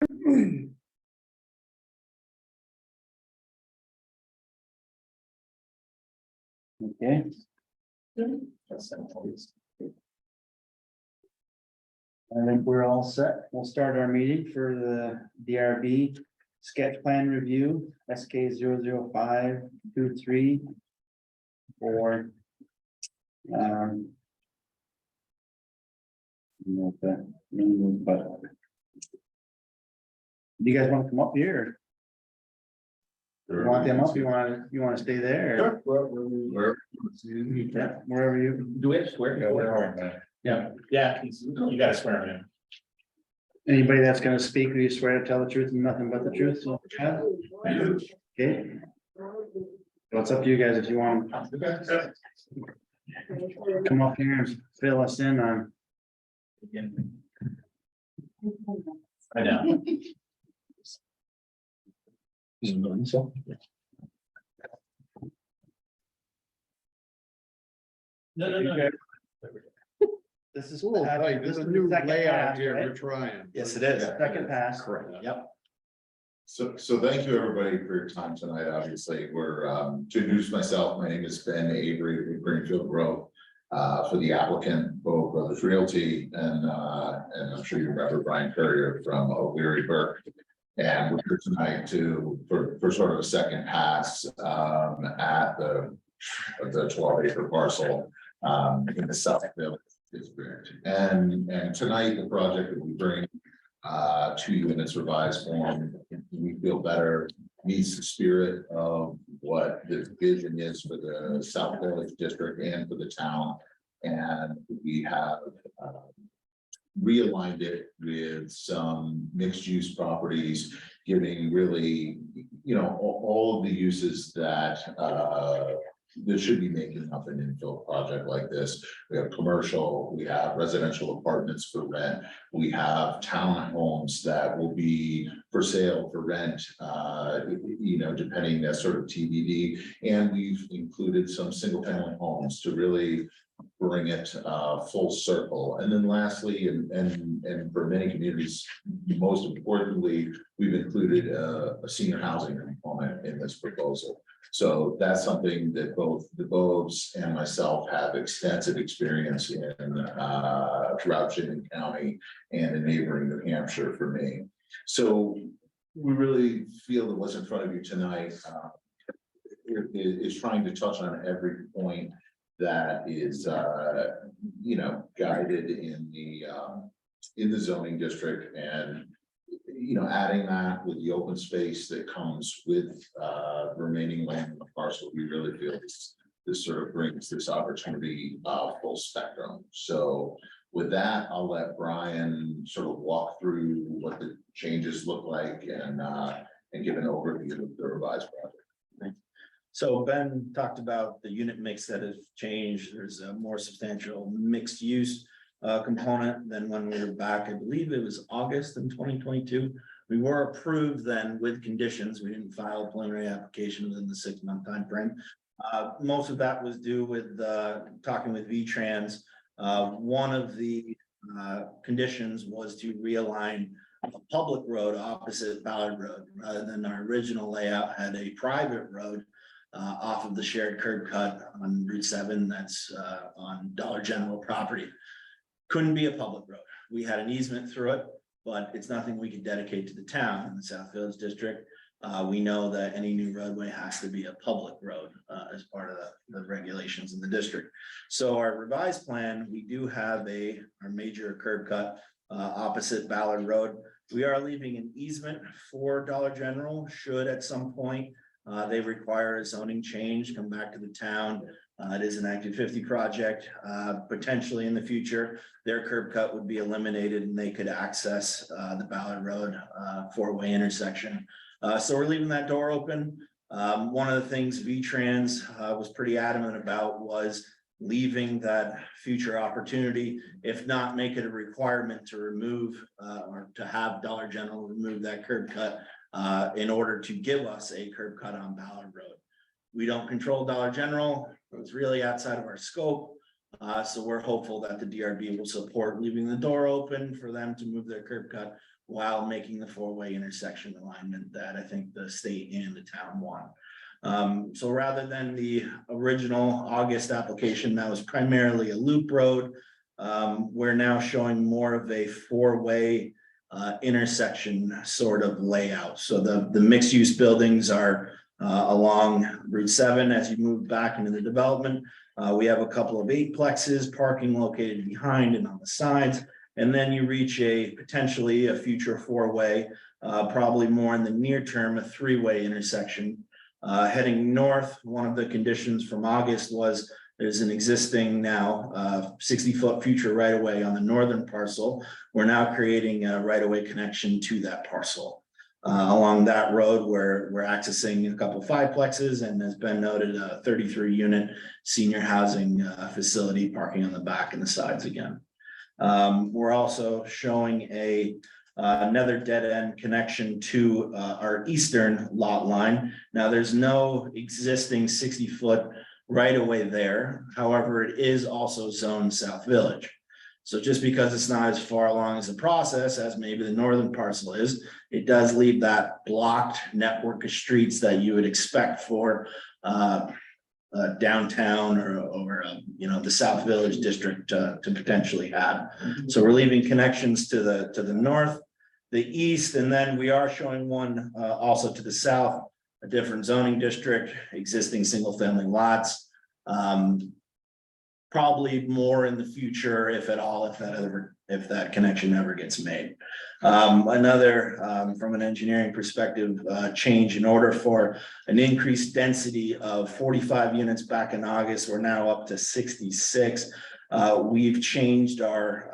Okay. I think we're all set. We'll start our meeting for the DRB sketch plan review, SK 00523 for but do you guys want to come up here? You want them up? You want to stay there? Yeah, wherever you. Do we have to swear? Yeah, you gotta swear him Anybody that's gonna speak, will you swear to tell the truth and nothing but the truth? So, yeah. Okay. Well, it's up to you guys if you want to come up here and fill us in on. in. I know. No. This is. Cool, right, This there's a is new the second layout pass, here, right? we're trying. Yes, it is. Second pass. Correct. Yep. So thank you, everybody, for your time tonight. Obviously, we're, to introduce myself, my name is Ben Avery with Greenfield Grove. For the applicant, Bo Brothers Realty, and I'm sure you remember Brian Courier from O'Leary Burke. And we're here tonight for sort of a second pass, at the 12-acre parcel, in the South Village district. And tonight, the project that we bring, to you in its revised form, we feel better meets the spirit of what the vision is for the South Village district and for the town. And we have realigned it with some mixed use properties, giving really, all of the uses that should be making up an infill project like this. We have commercial, we have residential apartments for rent, we have townhomes that will be for sale for rent, depending, that's sort of TBD. And we've included some single family homes to really bring it full circle. And then lastly, and for many communities, most importantly, we've included a senior housing component in this proposal. So that's something that both the Bobes and myself have extensive experience in throughout Chittenden County and in neighboring New Hampshire for me. So we really feel that what's in front of you tonight is trying to touch on every point that is, guided in the zoning district, and adding that with the open space that comes with remaining land in the parcel. We really feel this sort of brings this opportunity full spectrum. So with that, I'll let Brian sort of walk through what the changes look like and give an overview of the revised project. So Ben talked about the unit mix that has changed. There's a more substantial mixed use component than when we were back. I believe it was August in 2022. We were approved then with conditions. We didn't file a preliminary application within the 6-month time frame. Most of that was due with talking with V-Trans. One of the conditions was to realign a public road opposite Ballard Road, rather than our original layout had a private road off of the shared curb cut on Route 7. That's on Dollar General property. Couldn't be a public road. We had an easement through it, but it's nothing we could dedicate to the town in the South Village district. We know that any new roadway has to be a public road as part of the regulations in the district. So our revised plan, we do have our major curb cut opposite Ballard Road. We are leaving an easement for Dollar General should at some point they require a zoning change, come back to the town. It is an Act 50 project. Potentially in the future, their curb cut would be eliminated and they could access the Ballard Road 4-way intersection. So we're leaving that door open. One of the things V-Trans was pretty adamant about was leaving that future opportunity, if not make it a requirement to remove or to have Dollar General remove that curb cut in order to give us a curb cut on Ballard Road. We don't control Dollar General. It's really outside of our scope. So we're hopeful that the DRB will support leaving the door open for them to move their curb cut while making the four-way intersection alignment that I think the state and the town want. So rather than the original August application, that was primarily a loop road. We're now showing more of a four-way intersection sort of layout. So the mixed-use buildings are along Route 7 as you move back into the development. We have a couple of eightplexes, parking located behind and on the sides. And then you reach potentially a future four-way, probably more in the near term, a three-way intersection. Heading north, one of the conditions from August was there's an existing now 60-foot future right-of-way on the northern parcel. We're now creating a right-of-way connection to that parcel. Along that road, we're accessing a couple of fiveplexes, and has been noted a 33-unit senior housing facility parking on the back and the sides again. We're also showing another dead-end connection to our eastern lot line. Now, there's no existing 60-foot right-of-way there. However, it is also zoned South Village. So just because it's not as far along as the process as maybe the northern parcel is, it does leave that blocked network of streets that you would expect for downtown or the South Village district to potentially have. So we're leaving connections to the north, the east, and then we are showing one also to the south, a different zoning district, existing single family lots. Probably more in the future, if at all, if that connection ever gets made. Another from an engineering perspective, change in order for an increased density of 45 units back in August, we're now up to 66. We've changed our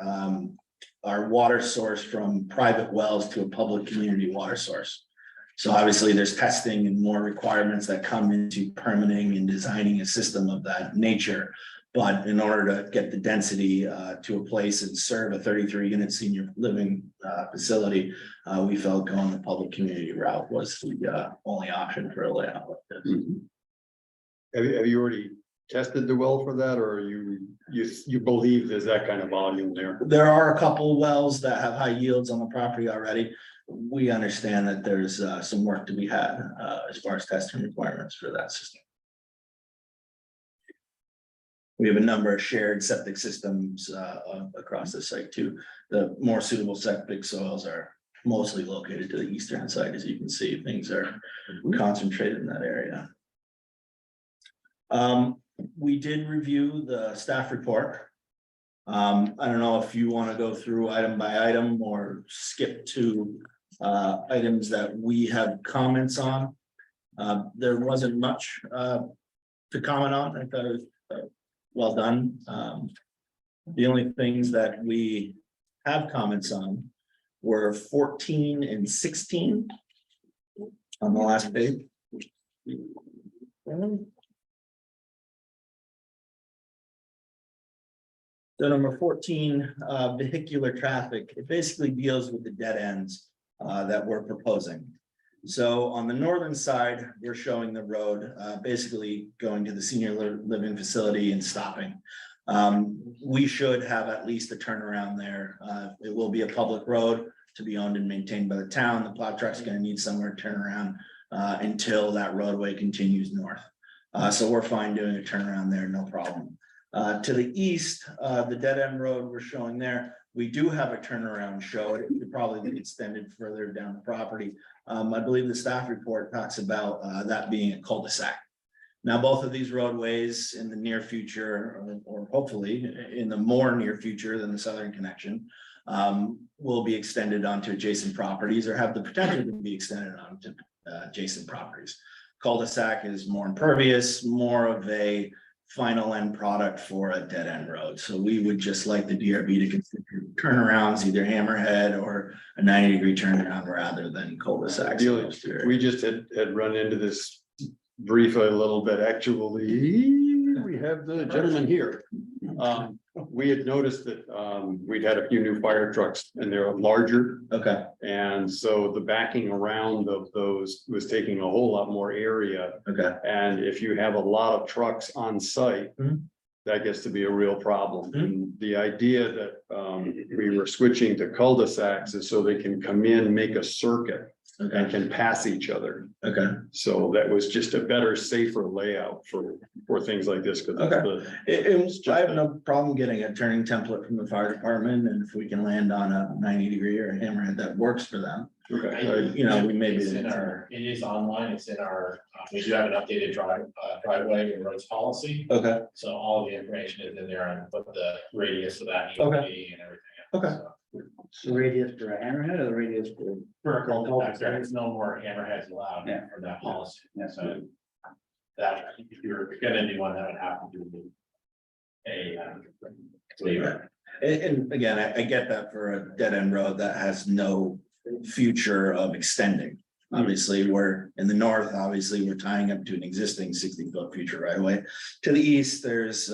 water source from private wells to a public community water source. So obviously there's testing and more requirements that come into permitting and designing a system of that nature. But in order to get the density to a place and serve a 33-unit senior living facility, we felt going the public community route was the only option for a layout like this. Have you already tested the well for that, or you believe there's that kind of volume there? There are a couple wells that have high yields on the property already. We understand that there's some work to be had as far as testing requirements for that system. We have a number of shared septic systems across the site too. The more suitable septic soils are mostly located to the eastern side. As you can see, things are concentrated in that area. We did review the staff report. I don't know if you want to go through item by item or skip to items that we have comments on. There wasn't much to comment on. I thought it was well done. The only things that we have comments on were 14 and 16 on the last page. So number 14, vehicular traffic, it basically deals with the dead ends that we're proposing. So on the northern side, we're showing the road basically going to the senior living facility and stopping. We should have at least a turnaround there. It will be a public road to be owned and maintained by the town. The plow truck's going to need somewhere to turn around until that roadway continues north. So we're fine doing a turnaround there, no problem. To the east, the dead end road we're showing there, we do have a turnaround show. It could probably be extended further down the property. I believe the staff report talks about that being a cul-de-sac. Now, both of these roadways in the near future, or hopefully in the more near future than the southern connection, will be extended onto adjacent properties or have the potential to be extended onto adjacent properties. Cul-de-sac is more impervious, more of a final end product for a dead end road. So we would just like the DRB to consider turnarounds, either hammerhead or a 90-degree turnaround rather than cul-de-sacs. We just had run into this brief a little bit. Actually, we have the gentleman here. We had noticed that we'd had a few new fire trucks and they're larger. Okay. And so the backing around of those was taking a whole lot more area. Okay. And if you have a lot of trucks on site, that gets to be a real problem. Mhm. And the idea that we were switching to cul-de-sacs is so they can come in, make a circuit and Okay, can pass each other. okay. So that was just a better, safer layout for things like this, because I have no problem getting a turning template from the fire department, and if we can land on a 90-degree or a hammerhead that works for them. You know, we may be. It's in our, it is online, it's in our, we do have an updated driveway and roads policy. Okay, So all of the information is in there on what the radius of that needs to be and everything. else. Okay. So, The radius for a hammerhead or the radius for? For a cul-de-sac, there is no more hammerheads allowed Yeah. for that policy. Yeah. So that, if you're gonna do one, that would have to do a waiver. and again, I get that for a dead end road that has no future of extending. Obviously, we're in the north, obviously, we're tying up to an existing 60-foot future right away. To the east, there's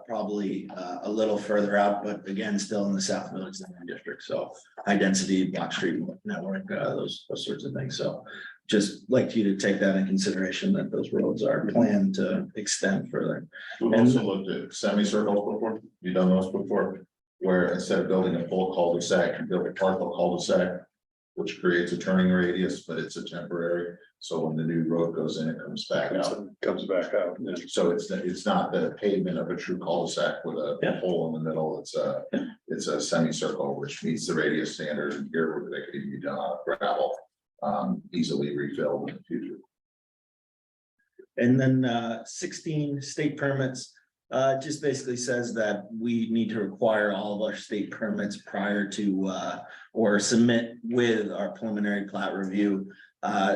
probably a little further out, but again, still in the South Village Zoning District, so high density block street network, those sorts of things, so. Just like you to take that in consideration that those roads are planned to extend further. We've also looked at semicircles before, you done those before, where instead of building a full cul-de-sac, you build a partial cul-de-sac. Which creates a turning radius, but it's a temporary, so when the new road goes in, it comes back out. comes back out. So it's not the pavement of a true cul-de-sac with a Yeah. hole in the middle, it's a semicircle, which meets the radius standard and here, where they could even be done on gravel. Easily refilled in the future. And then 16 state permits, just basically says that we need to require all of our state permits prior to, or submit with our preliminary plat review.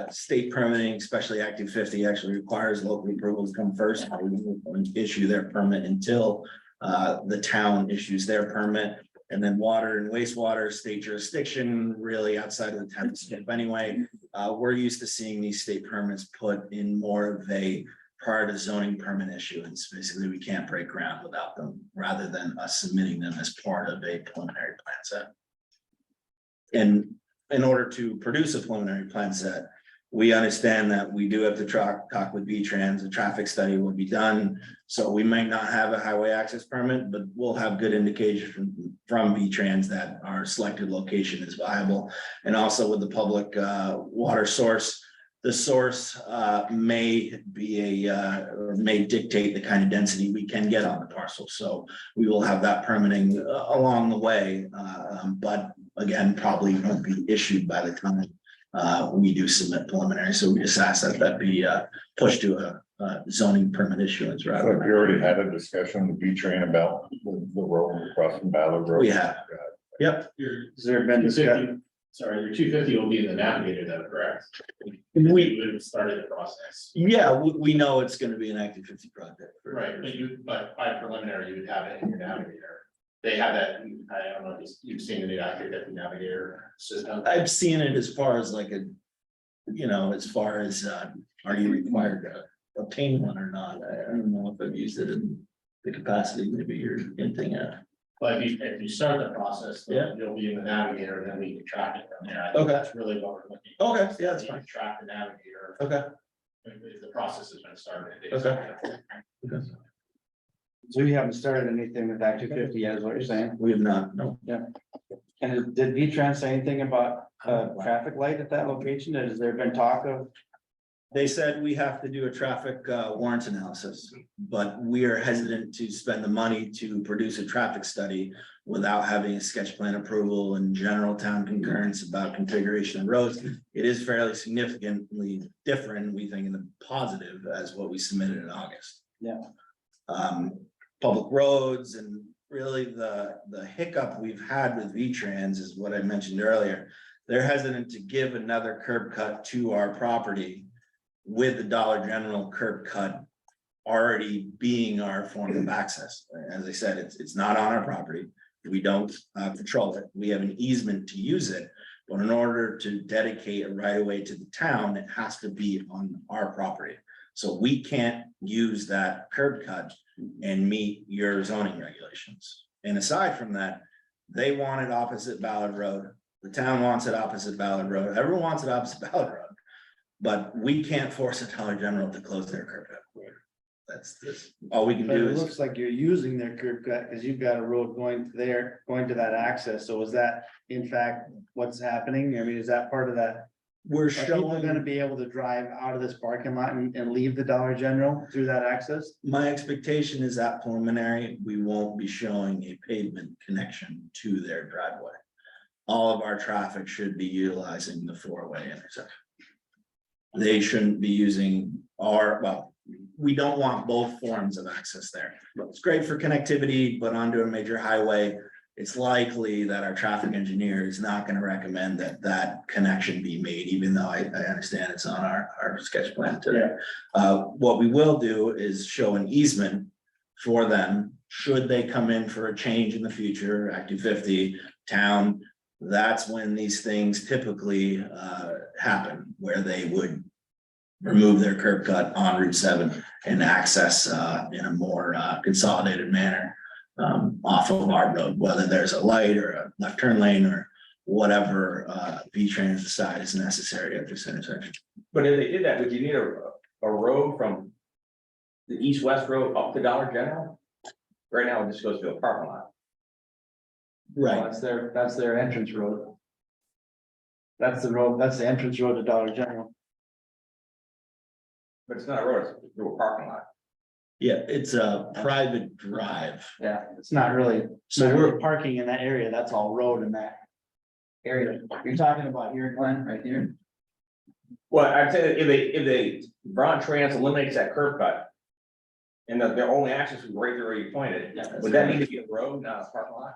State permitting, especially Active 50, actually requires local approvals come first. We won't issue their permit until the town issues their permit. And then water and wastewater state jurisdiction, really outside of the township anyway. We're used to seeing these state permits put in more of a prior to zoning permit issuance. Basically, we can't break ground without them, rather than us submitting them as part of a preliminary plan set. And in order to produce a preliminary plan set, we understand that we do have to talk with V-Trans, a traffic study will be done. So we might not have a highway access permit, but we'll have good indication from V-Trans that our selected location is viable. And also with the public water source, the source may be or may dictate the kind of density we can get on the parcel. So we will have that permitting along the way, but again, probably won't be issued by the time we do submit preliminary. So we just ask that that be pushed to a zoning permit issuance So rather. have you already had a discussion with V-Train about the road across from Ballard Road? We have. Yep. Has there been discussion? Sorry, your 250 will be in the navigator though, correct? We, would have started the process. yeah, we know it's gonna be an Active 50 project. Right, but by preliminary, you would have it in your navigator. They have that, I don't know if you've seen the new Active 50 navigator system. I've seen it as far as like a, you know, as far as, are you required to obtain one or not? I don't know if I've used it in the capacity maybe you're hinting at. But if you start the process, Yeah. then you'll be in the navigator, then we can track it from there. I think Okay. That's really what we're looking. Okay, yeah, that's You can fine. Track the navigator, Okay. if the process has been started. Okay. So you haven't started anything with Act 250 yet, is what you're saying? We have not, no. And did V-Trans say anything about traffic light at that location? Has there been talk of? They said we have to do a traffic warrant analysis, but we are hesitant to spend the money to produce a traffic study without having a sketch plan approval and general town concurrence about configuration of roads. It is fairly significantly different, we think, in the positive as what we submitted in August. Yeah. Public roads and really the hiccup we've had with V-Trans is what I mentioned earlier. They're hesitant to give another curb cut to our property with the Dollar General curb cut already being our form of access. As I said, it's not on our property. We don't control it. We have an easement to use it. But in order to dedicate a right of way to the town, it has to be on our property. So we can't use that curb cut and meet your zoning regulations. And aside from that, they want it opposite Ballard Road. The town wants it opposite Ballard Road. Everyone wants it opposite Ballard Road. But we can't force a Dollar General to close their curb cut. That's this, all we can But do it is, looks like you're using their curb cut, because you've got a road going there, going to that access, so is that in fact what's happening? I mean, is that part of that? we're Are people gonna showing, be able to drive out of this parking lot and leave the Dollar General through that access? my expectation is that preliminary, we won't be showing a pavement connection to their driveway. All of our traffic should be utilizing the four-way intersection. They shouldn't be using well, we don't want both forms of access there. It's great for connectivity, but onto a major highway, it's likely that our traffic engineer is not gonna recommend that that connection be made, even though I understand it's on our sketch plan today. What we will do is show an easement for them, should they come in for a change in the future, Act 250, town. That's when these things typically happen, where they would remove their curb cut on Route 7 and access in a more consolidated manner off of our road, whether there's a light or a left turn lane or whatever V-Trans decide is necessary at this intersection. But if they did that, would you need a road from the east-west road up to Dollar General? Right now, it just goes to a parking lot. Right, That's their entrance road. That's the road, that's the entrance road to Dollar General. But it's not a road, it's through a parking lot. yeah, it's a private drive. Yeah, it's not really, So so we're- we're parking in that area, that's all road in that area. You're talking about here, Glenn, right here? Well, I'd say that if they, Broad Trans eliminates that curb cut. And their only access is right there where you pointed, would that need to be a road, not a parking lot?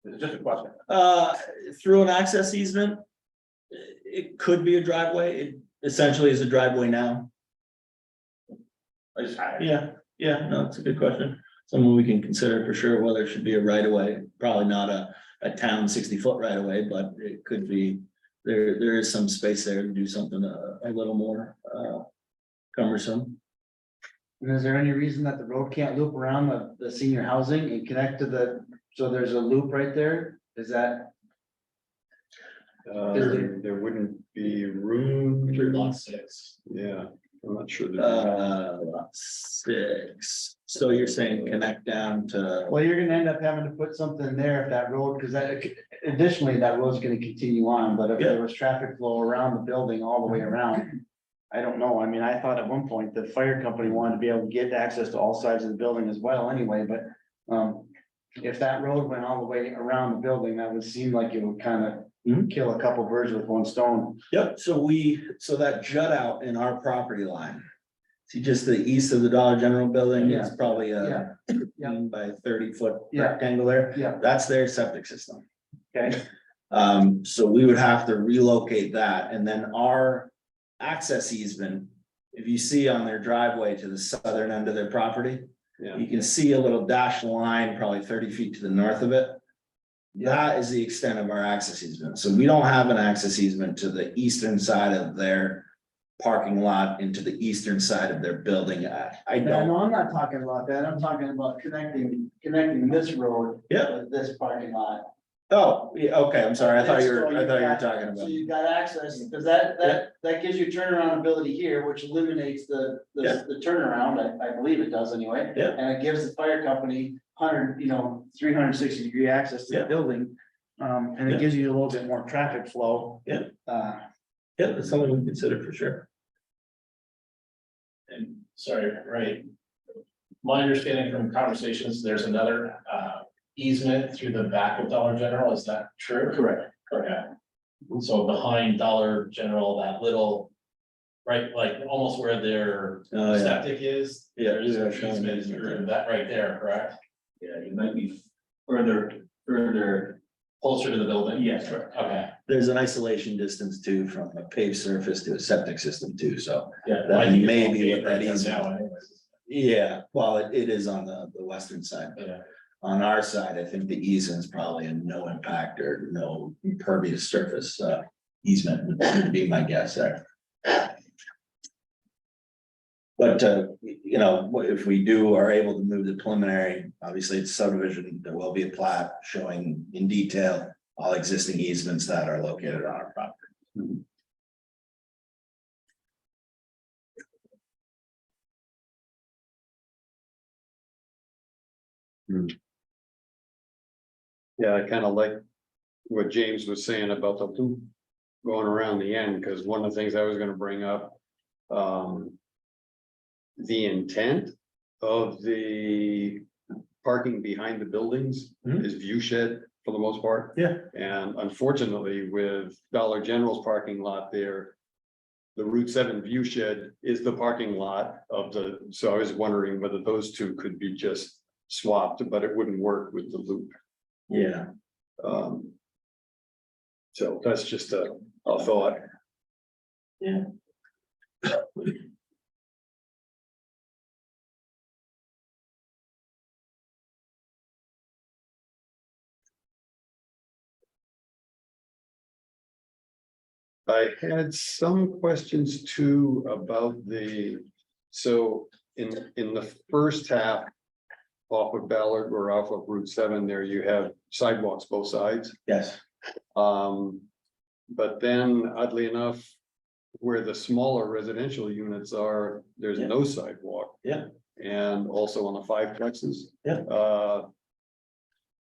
It's just a question. Through an access easement, it could be a driveway. It essentially is a driveway now. I just, Yeah, no, it's a good question. Someone we can consider for sure, whether it should be a right of way, probably not a town 60-foot right of way, but it could be. There is some space there to do something a little more cumbersome. And is there any reason that the road can't loop around the senior housing and connect to so there's a loop right there? Is that? There wouldn't be room. Lot 6. Yeah, I'm not sure. Lot 6. So you're saying connect down to, Well, you're gonna end up having to put something there if that road, because that, additionally, that road's gonna continue on, but if there was traffic flow around the building all the way around. I don't know, I mean, I thought at one point the fire company wanted to be able to get access to all sides of the building as well anyway, but. If that road went all the way around the building, that would seem like it would kind of kill a couple birds with one stone. yep, so that jut out in our property line. See, just the east of the Dollar General building, it's probably a Yeah. 15 by 30-foot Yeah. rectangle there. Yeah. That's their septic system. Okay. So we would have to relocate that, and then our access easement, if you see on their driveway to the southern end of their property, Yeah, you can see a little dashed line, probably 30 feet to the north of it. That is the extent of our access easement. So we don't have an access easement to the eastern side of their parking lot into the eastern side of their building. I don't, No, I'm not talking about that, I'm talking about connecting this road. Yeah. With this parking lot. oh, yeah, okay, I'm sorry. I thought you were So talking So about. you've got access, because that gives you turnaround ability here, which eliminates the turnaround, I believe it does anyway. Yeah. And it gives the fire company 360-degree access to the Yeah. building. And Yeah. it gives you a little bit more traffic flow. Yeah. Uh, Yeah, that's something we consider for sure. And sorry, right. My understanding from conversations, there's another easement through the back of Dollar General, is that true? Correct. Okay. So behind Dollar General, that little, right, like almost where their Oh, yeah. septic is. Yeah, There's yeah, an showing easement easement through there. that right there, correct? Yeah, you might be further. Closer to the building? Yes. Okay, There's an isolation distance too from a paved surface to a septic system too, so. yeah. That I think it's may on be paved what that right there easement- now anyways. Yeah, well, it is on the western side. Yeah. On our side, I think the easement's probably a no impact or no impervious surface easement would be my guess there. But if we are able to move the preliminary, obviously it's subdivision, there will be a plat showing in detail all existing easements that are located on our property. Yeah, I kind of like what James was saying about the loop going around the end, because one of the things I was gonna bring up. The intent of the parking behind the buildings Mhm. is view shed for the most part. Yeah. And unfortunately, with Dollar General's parking lot there. The Route 7 view shed is the parking lot of the, so I was wondering whether those two could be just swapped, but it wouldn't work with the loop. Yeah. Um. So that's just a thought. Yeah. I had some questions too about so in the first half. Off of Ballard or off of Route 7 there, you have sidewalks both sides. Yes. But then oddly enough. Where the smaller residential units are, there's Yeah. no sidewalk. Yeah. And also on the fiveplexes. Yeah.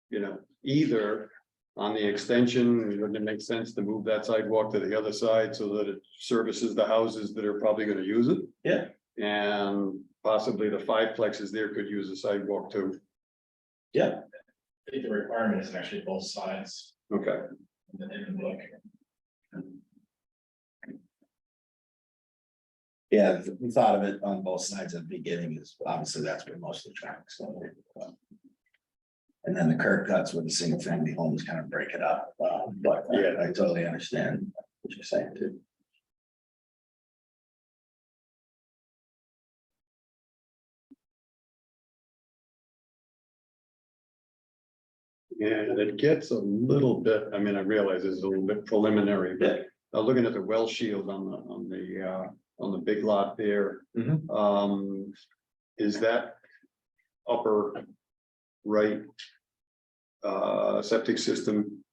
You know, either on the extension, wouldn't it make sense to move that sidewalk to the other side so that it services the houses that are probably gonna use it? Yeah. And possibly the fiveplexes there could use a sidewalk too. Yeah. I think the requirement is actually both sides Okay, in the book. Yeah, we thought of it on both sides at the beginning is obviously that's where most of the traffic's going. And then the curb cuts with the single family homes kind of break it up, but yeah, I totally understand what you're saying too. and it gets a little bit, I mean, I realize it's a little bit preliminary, but. Looking at the well shield on the big lot there. Mhm. Is that upper right septic system,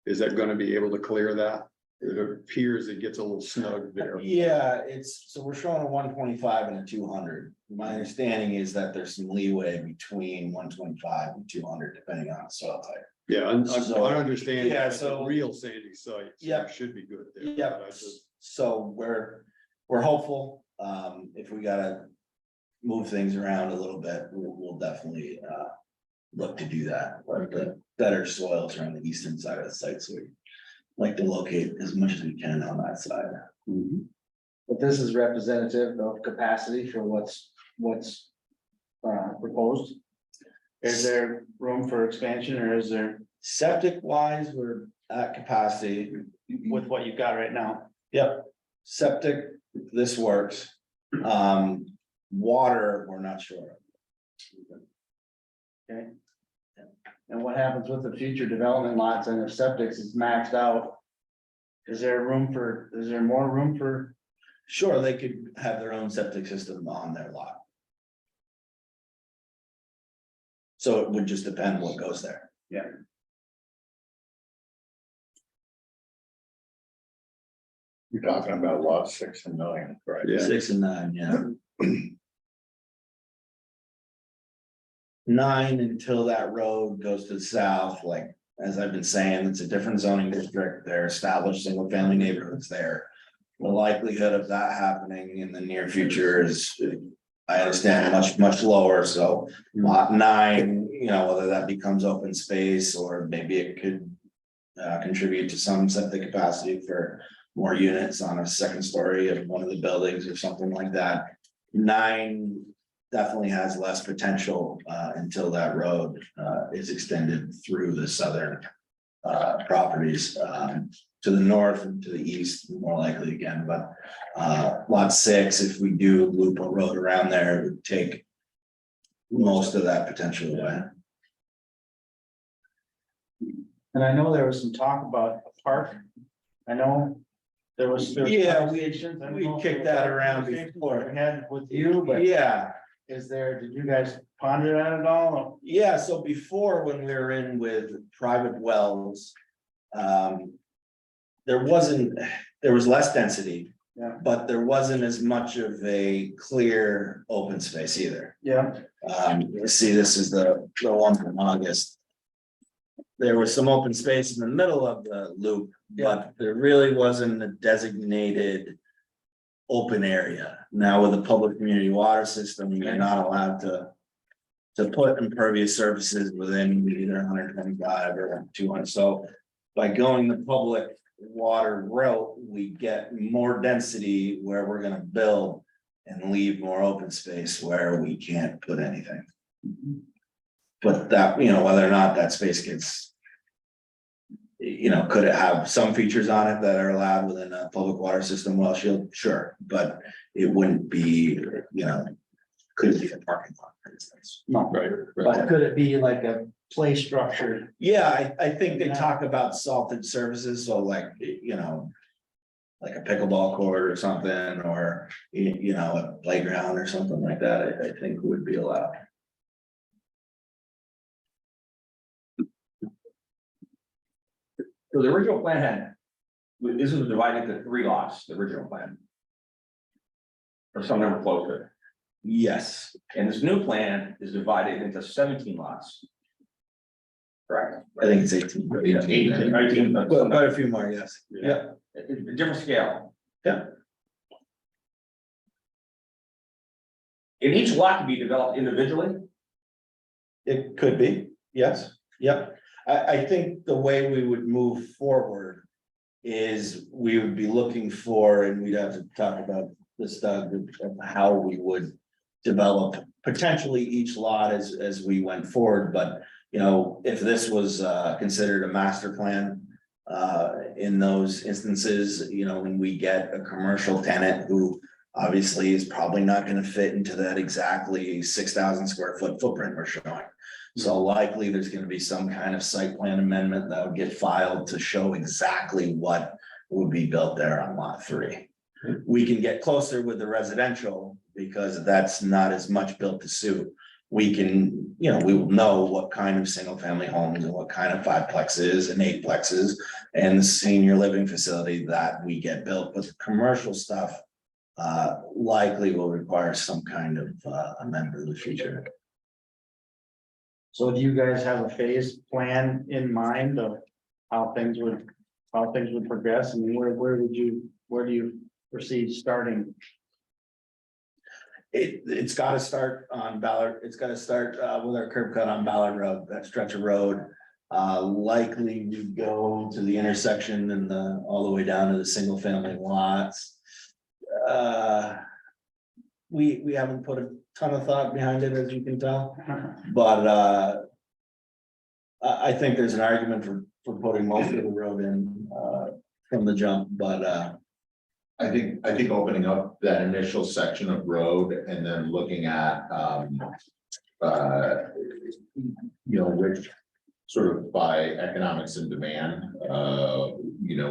is that gonna be able to clear that? It appears it gets a little snug there. Yeah, so we're showing a 125 and a 200. My understanding is that there's some leeway between 125 and 200, depending on the soil type. Yeah, I'm So- understanding. Yeah, it's a so- real sandy site. So Yeah. it should be good there. Yeah, but I just- so we're hopeful, if we gotta move things around a little bit, we'll definitely, look to do that. But the better soils are on the eastern side of the site, so we like to locate as much as we can on that side. But this is representative of capacity for what's proposed. Is there room for expansion or is there Septic wise, we're at capacity. with what you've got right now? Yep, septic, this works. Water, we're not sure. Okay. And what happens with the future development lots and if septics is maxed out? Is there more room for? Sure, they could have their own septic system on their lot. So it would just depend what goes there. Yeah. You're talking about lot 6 and 9, right? Yeah. 6 and 9, yeah. 9 until that road goes to the south, like, as I've been saying, it's a different zoning district, they're established single family neighborhoods there. The likelihood of that happening in the near future is, I understand, much lower, so lot 9, you know, whether that becomes open space or maybe it could. Contribute to some septic capacity for more units on a second story of one of the buildings or something like that. 9 definitely has less potential until that road is extended through the southern properties to the north and to the east, more likely again, but lot 6, if we do loop a road around there, it would take most of that potential away. And I know there was some talk about a park. I know there was. Yeah, conversations. I don't know we if kicked there was that around conversations before. we had with you, but Yeah. did you guys ponder that at all? Yeah, so before, when we were in with private wells. There was less density Yeah. But there wasn't as much of a clear open space either. Yeah. You see, this is the one from August. There was some open space in the middle of the loop, but there really wasn't a designated open area. Now with the public community water system, you're not allowed to put impervious surfaces within either 125 or 200. So by going the public water route, we get more density where we're gonna build and leave more open space where we can't put anything. But that, whether or not that space gets, could it have some features on it that are allowed within a public water system well shield? Sure, but it wouldn't be, could it be a parking lot, for instance? No, but could it be like a play structure? Yeah, I think they talk about salted services, so like, like a pickleball court or something, or, a playground or something like that, I think would be allowed. So the original plan had, this was divided into 3 lots, the original plan. Or some number close to it. Yes, And this new plan is divided into 17 lots. Correct? I think it's 18. 18, but But quite a few more, yes. yeah, a different scale. Yeah. And each lot can be developed individually. It could be, yes, yep. I think the way we would move forward is we would be looking for, and we'd have to talk about this, Doug, of how we would develop potentially each lot as we went forward, but if this was considered a master plan, in those instances, when we get a commercial tenant who obviously is probably not gonna fit into that exactly 6,000 square foot footprint we're showing. So likely there's gonna be some kind of site plan amendment that would get filed to show exactly what would be built there on lot 3. We can get closer with the residential because that's not as much built to suit. We can, we will know what kind of single family homes and what kind of 5-plexes and 8-plexes and the senior living facility that we get built, but the commercial stuff likely will require some kind of amendment in the future. So do you guys have a phase plan in mind of how things would progress? I mean, where do you foresee starting? It's gotta start on Ballard, it's gotta start with our curb cut on Ballard Road, that stretch of road. Likely we go to the intersection and all the way down to the single family lots. We haven't put a ton of thought behind it, as you can tell, but I think there's an argument for putting most of the road in from the jump, but I think opening up that initial section of road and then looking at, which sort of by economics and demand,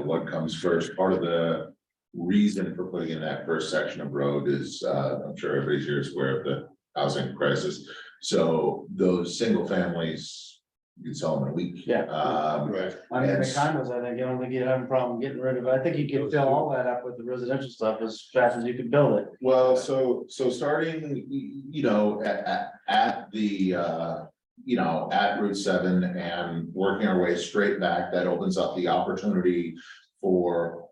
what comes first. Part of the reason for putting in that first section of road is, I'm sure everybody's here is aware of the housing crisis. So those single families, you can sell them in a week. Yeah. Right. I mean, the condos, I don't think you'd have a problem getting rid of it. I think you could fill all that up with the residential stuff as fast as you could build it. Well, so starting, at the, at Route 7 and working our way straight back, that opens up the opportunity for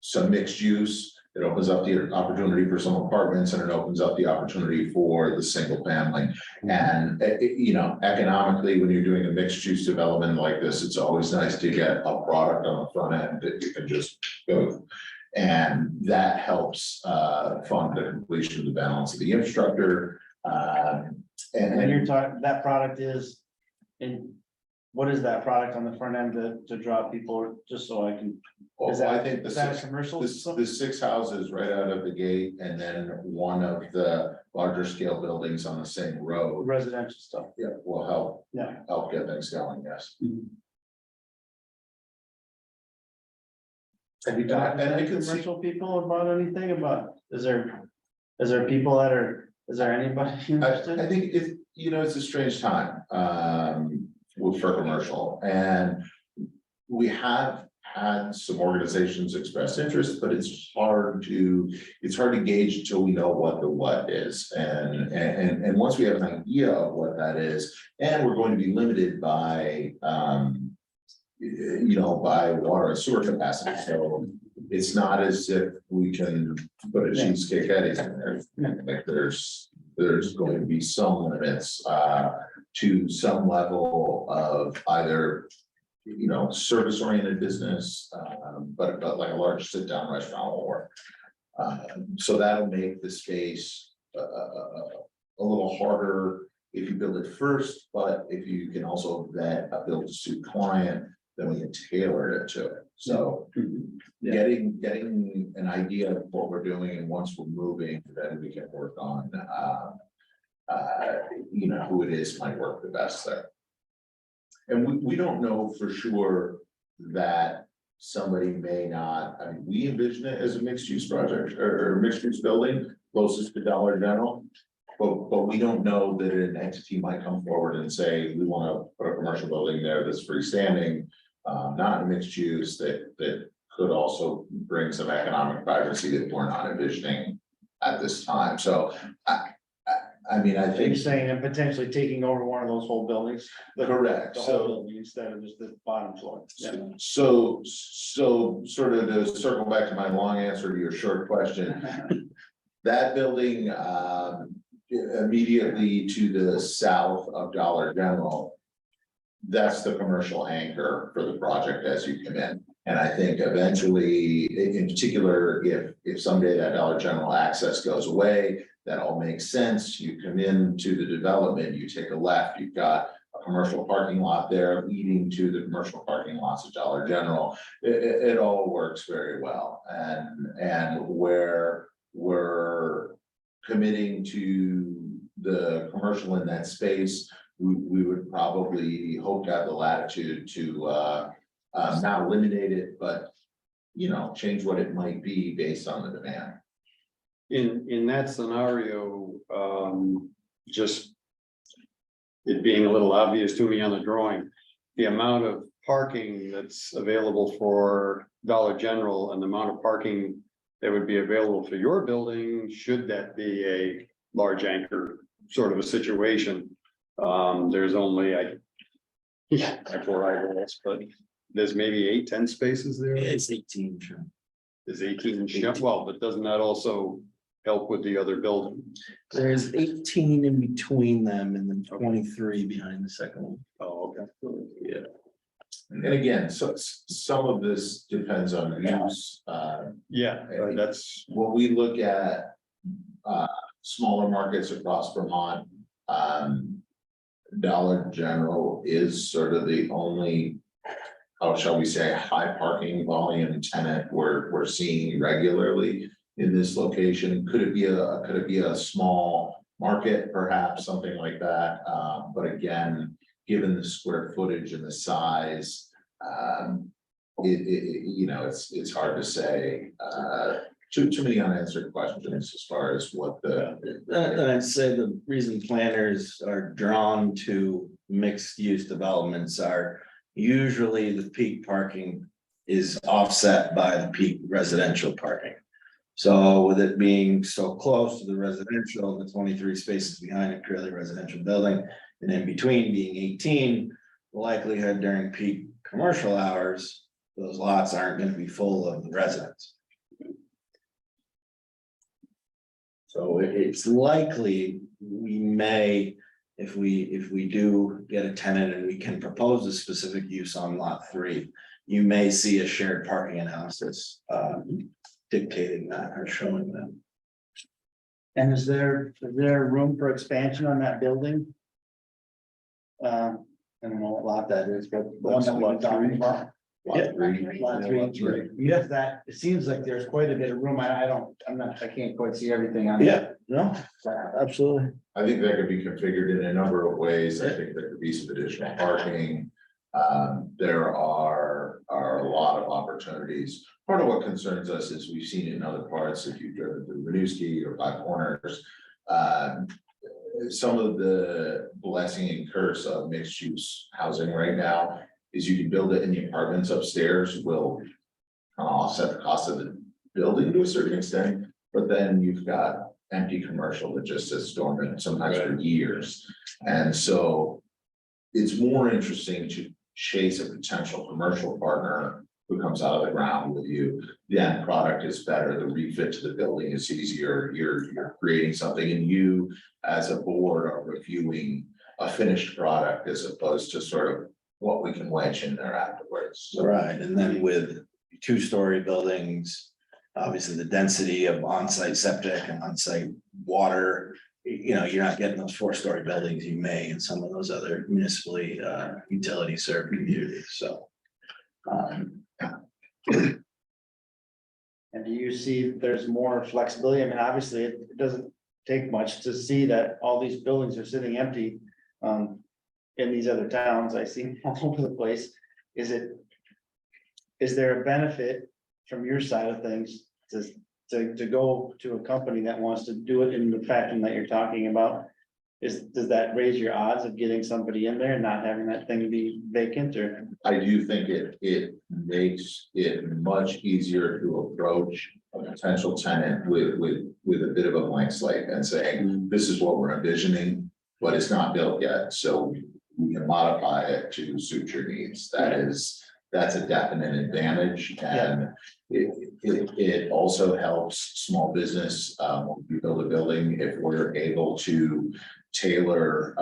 some mixed use. It opens up the opportunity for some apartments and it opens up the opportunity for the single family. And, economically, when you're doing a mixed use development like this, it's always nice to get a product on the front end that you can just go. And that helps fund the completion of the balance of the infrastructure. And you're talking, that product is what is that product on the front end to draw people, just so I can? Is that, I think is that a commercial? the 6 houses right out of the gate, and then one of the larger scale buildings on the same road. Residential stuff. Yeah, will help. Yeah. Help get things going, yes. Have you talked to And I any can see- commercial people about anything about, is there people that are, is there anybody interested? I think it's a strange time, for commercial, and we have had some organizations express interest, but it's hard to gauge until we know what the what is. And once we have an idea of what that is, and we're going to be limited by, by water and sewer capacity. So it's not as if we can put a cheesecake Eddie's in there. Like there's going to be some limits, to some level of either, service oriented business, but like a large sit down restaurant will work. So that'll make the space a little harder if you build it first, but if you can also vet a build to suit client, then we can tailor it to it. So getting an idea of what we're doing, and once we're moving, then we can work on who it is might work the best there. And we don't know for sure that somebody may not, I mean, we envision it as a mixed use project or mixed use building closest to Dollar General. But we don't know that an entity might come forward and say, we want to put a commercial building there that's freestanding, not a mixed use that could also bring some economic vibrancy that we're not envisioning at this time. So I mean, I You're think. saying and potentially taking over one of those whole buildings? Correct. The whole building instead of just the bottom floor. Yeah. So sort of to circle back to my long answer to your short question, that building immediately to the south of Dollar General, that's the commercial anchor for the project as you come in. And I think eventually, in particular, if someday that Dollar General access goes away, that all makes sense. You come into the development, you take a left, you've got a commercial parking lot there leading to the commercial parking lots of Dollar General. It all works very well. And where we're committing to the commercial in that space, we would probably hope to have the latitude to not eliminate it, but change what it might be based on the demand. In that scenario, just it being a little obvious to me on the drawing, the amount of parking that's available for Dollar General and the amount of parking that would be available for your building, should that be a large anchor sort of a situation. There's only but there's maybe 8-10 spaces there. It's 18, sure. There's 18, well, but doesn't that also help with the other building? There's 18 in between them and then 23 behind the second one. Oh, okay. Yeah. And again, so some of this depends on use. Yeah, that's, When we look at smaller markets across Vermont, Dollar General is sort of the only, how shall we say, high parking volume tenant we're seeing regularly in this location. Could it be a small market, perhaps, something like that? But again, given the square footage and the size, it's hard to say. Too many unanswered questions as far as what the. And I'd say the reason planners are drawn to mixed use developments are usually the peak parking is offset by the peak residential parking. So with it being so close to the residential, the 23 spaces behind it, purely residential building, and in between being 18, the likelihood during peak commercial hours, those lots aren't going to be full of the residents. So it's likely we may, if we do get a tenant and we can propose a specific use on lot 3, you may see a shared parking analysis dictating that or showing them. And is there room for expansion on that building? I don't know what lot that is, but the one that we're talking about. Lot 3. Lot 3. Yes, that, it seems like there's quite a bit of room. I can't quite see everything on. Yeah, no, absolutely. I think that could be configured in a number of ways. I think there could be some additional parking. There are a lot of opportunities. Part of what concerns us is we've seen in other parts, if you've driven through Winooski or Five Corners, some of the blessing and curse of mixed use housing right now is you can build it in the apartments upstairs will kind of offset the cost of the building to a certain extent, but then you've got empty commercial that just sits dormant sometimes for years. And so it's more interesting to chase a potential commercial partner who comes out of the ground with you. The end product is better, the refit to the building is easier, you're creating something, and you as a board are reviewing a finished product as opposed to sort of what we can wedge in there afterwards. So Right, and then with two-story buildings, obviously the density of on-site septic and on-site water. You're not getting those four-story buildings you may in some of those other municipally utility served communities, so. And do you see there's more flexibility? I mean, obviously, it doesn't take much to see that all these buildings are sitting empty. In these other towns, I see all over the place. Is there a benefit from your side of things to go to a company that wants to do it in the fashion that you're talking about? Does that raise your odds of getting somebody in there and not having that thing be vacant, or? I do think it makes it much easier to approach a potential tenant with a bit of a blank slate and saying, this is what we're envisioning, but it's not built yet, so we can modify it to suit your needs. That's a definite advantage, and it also helps small business, when we build a building, if we're able to tailor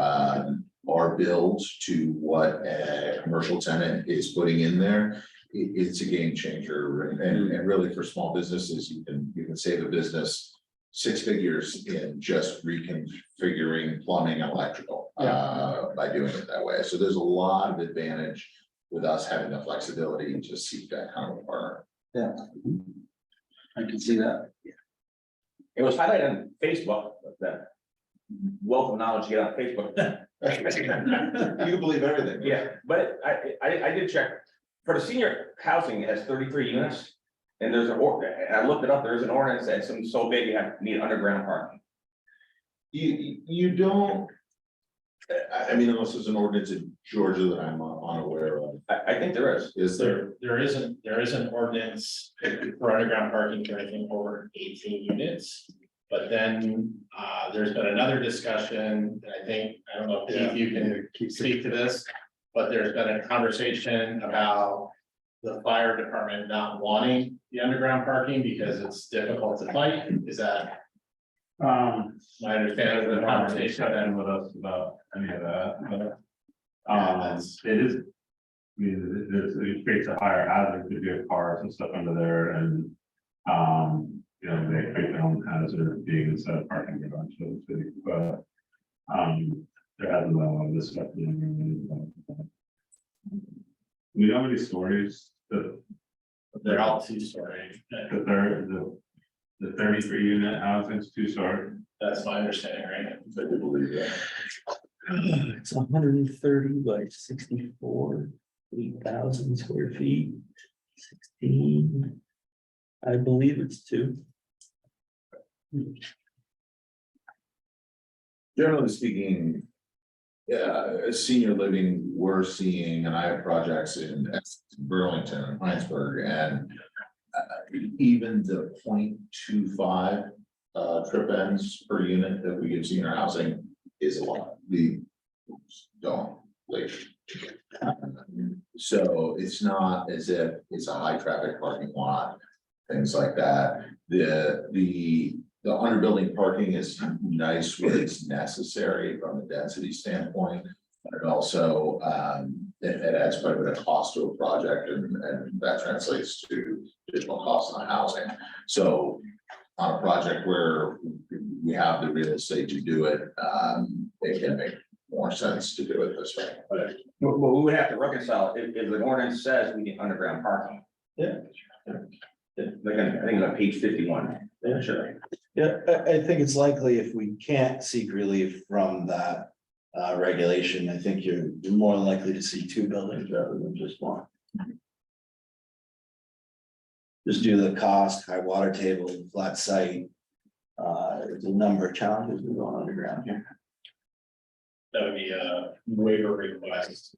our build to what a commercial tenant is putting in there. It's a game changer, and really for small businesses, you can save a business 6 figures in just reconfiguring plumbing and electrical by doing it that way. So there's a lot of advantage with us having the flexibility to seek that kind of a partner. Yeah. I can see that. It was highlighted on Facebook, that wealth of knowledge you get on Facebook. You believe everything. Yeah, but I did check, for the senior housing, it has 33 units. And there's I looked it up, there's an ordinance that's so big you need underground parking. You don't, I mean, unless there's an ordinance in Georgia that I'm unaware of. I think there is. Is there? There isn't ordinance for underground parking for anything over 18 units. But then there's been another discussion, and I don't know, Keith, you can speak to this, but there's been a conversation about the fire department not wanting the underground parking because it's difficult to fight. Is that my understanding of the conversation? Chatting with us about any of that, but it is. I mean, it creates a higher hazard to get cars and stuff under there, and they create their own hazard of being inside a parking garage, so to speak, but there hasn't been a lot of discussion. We know how many stories They're all 2-story. the 33 unit housing's 2-story. That's my understanding, right? I do believe that. It's 130 by 64, 8,000 square feet, 16. I believe it's 2. Generally speaking, senior living, we're seeing, and I have projects in Burlington and Heinsberg, and even the 0.25 trip ends per unit that we give senior housing is a lot. We don't like. So it's not as if it's a high traffic parking lot, things like that. The underbuilding parking is nice where it's necessary from a density standpoint. But it also, it adds quite a bit of cost to a project, and that translates to additional costs on housing. So on a project where we have the real estate to do it, it can make more sense to do it this way. But we would have to reconcile, if the ordinance says we need underground parking. Yeah. Like, I think it's on page 51. Yeah, sure. Yeah, I think it's likely if we can't seek relief from that regulation, I think you're more likely to see 2 buildings rather than just 1. Just due to the cost, high water table, flat site. There's a number of challenges with going underground here. That would be a waiver request.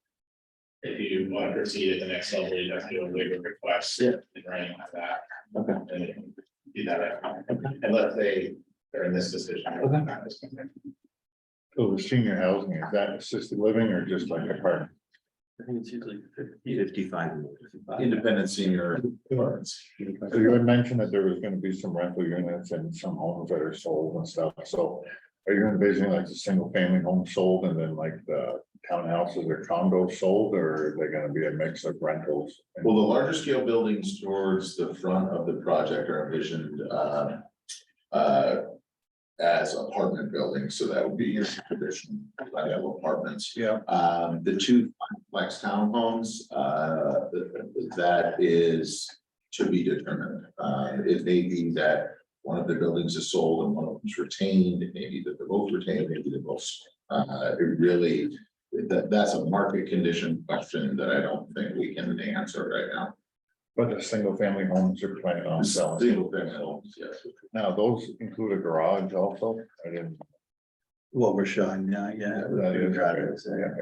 if you want to proceed at the next level, you have to do a waiver request. Yeah. And anything like that. Okay. And you can do that, unless they are in this decision. So the senior housing, is that assisted living or just like apartment? I think it's usually 55. Independent senior apartments. So you had mentioned that there was gonna be some rental units and some homes that are sold and stuff, so. Are you gonna basically like the single family home sold and then like the townhouses or condos sold, or are they gonna be a mix of rentals? Well, the larger scale buildings towards the front of the project are envisioned, as apartment buildings, so that would be your traditional apartments. Yeah. The two flex townhomes, that is to be determined. It may be that one of the buildings is sold and one of them is retained, it may be that they're both retained, maybe they're both. It really, that's a market condition question that I don't think we can answer right now. But the single family homes are planning on selling. Single family homes, yes. Now, those include a garage also? I didn't. What we're showing now, yeah. That is- yeah.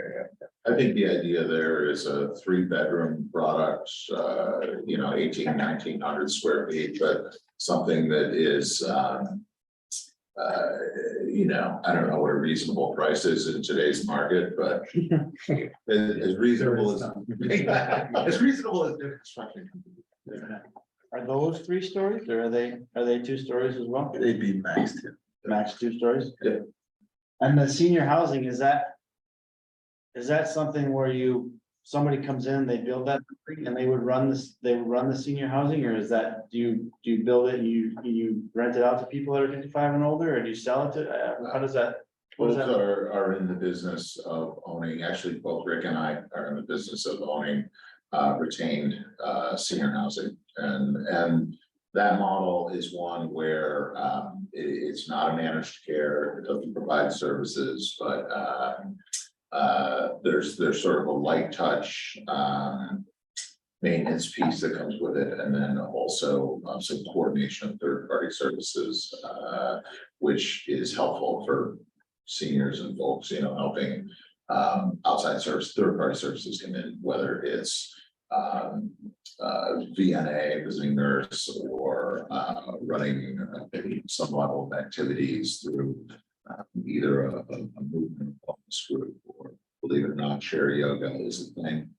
I think the idea there is a 3-bedroom product, 1900 square feet, but something that is, I don't know what a reasonable price is in today's market, but as reasonable as, as reasonable as new construction. Are those 3 stories or are they 2 stories as well? They'd be maxed. Max 2 stories? Yeah. And the senior housing, is that something where somebody comes in, they build that and they would run this, they would run the senior housing, or is that, do you build it and you rent it out to people that are 55 and older, or do you sell it to, how does that? What Both is that? are in the business of owning, actually, both Rick and I are in the business of owning retained senior housing. And that model is one where it's not a managed care, it doesn't provide services, but there's sort of a light touch maintenance piece that comes with it, and then also some coordination of third-party services, which is helpful for seniors and folks, helping outside service, third-party services come in, whether it's VNA, visiting nurse, or running some level of activities through either a movement focus group, or believe it or not, share yoga is a thing.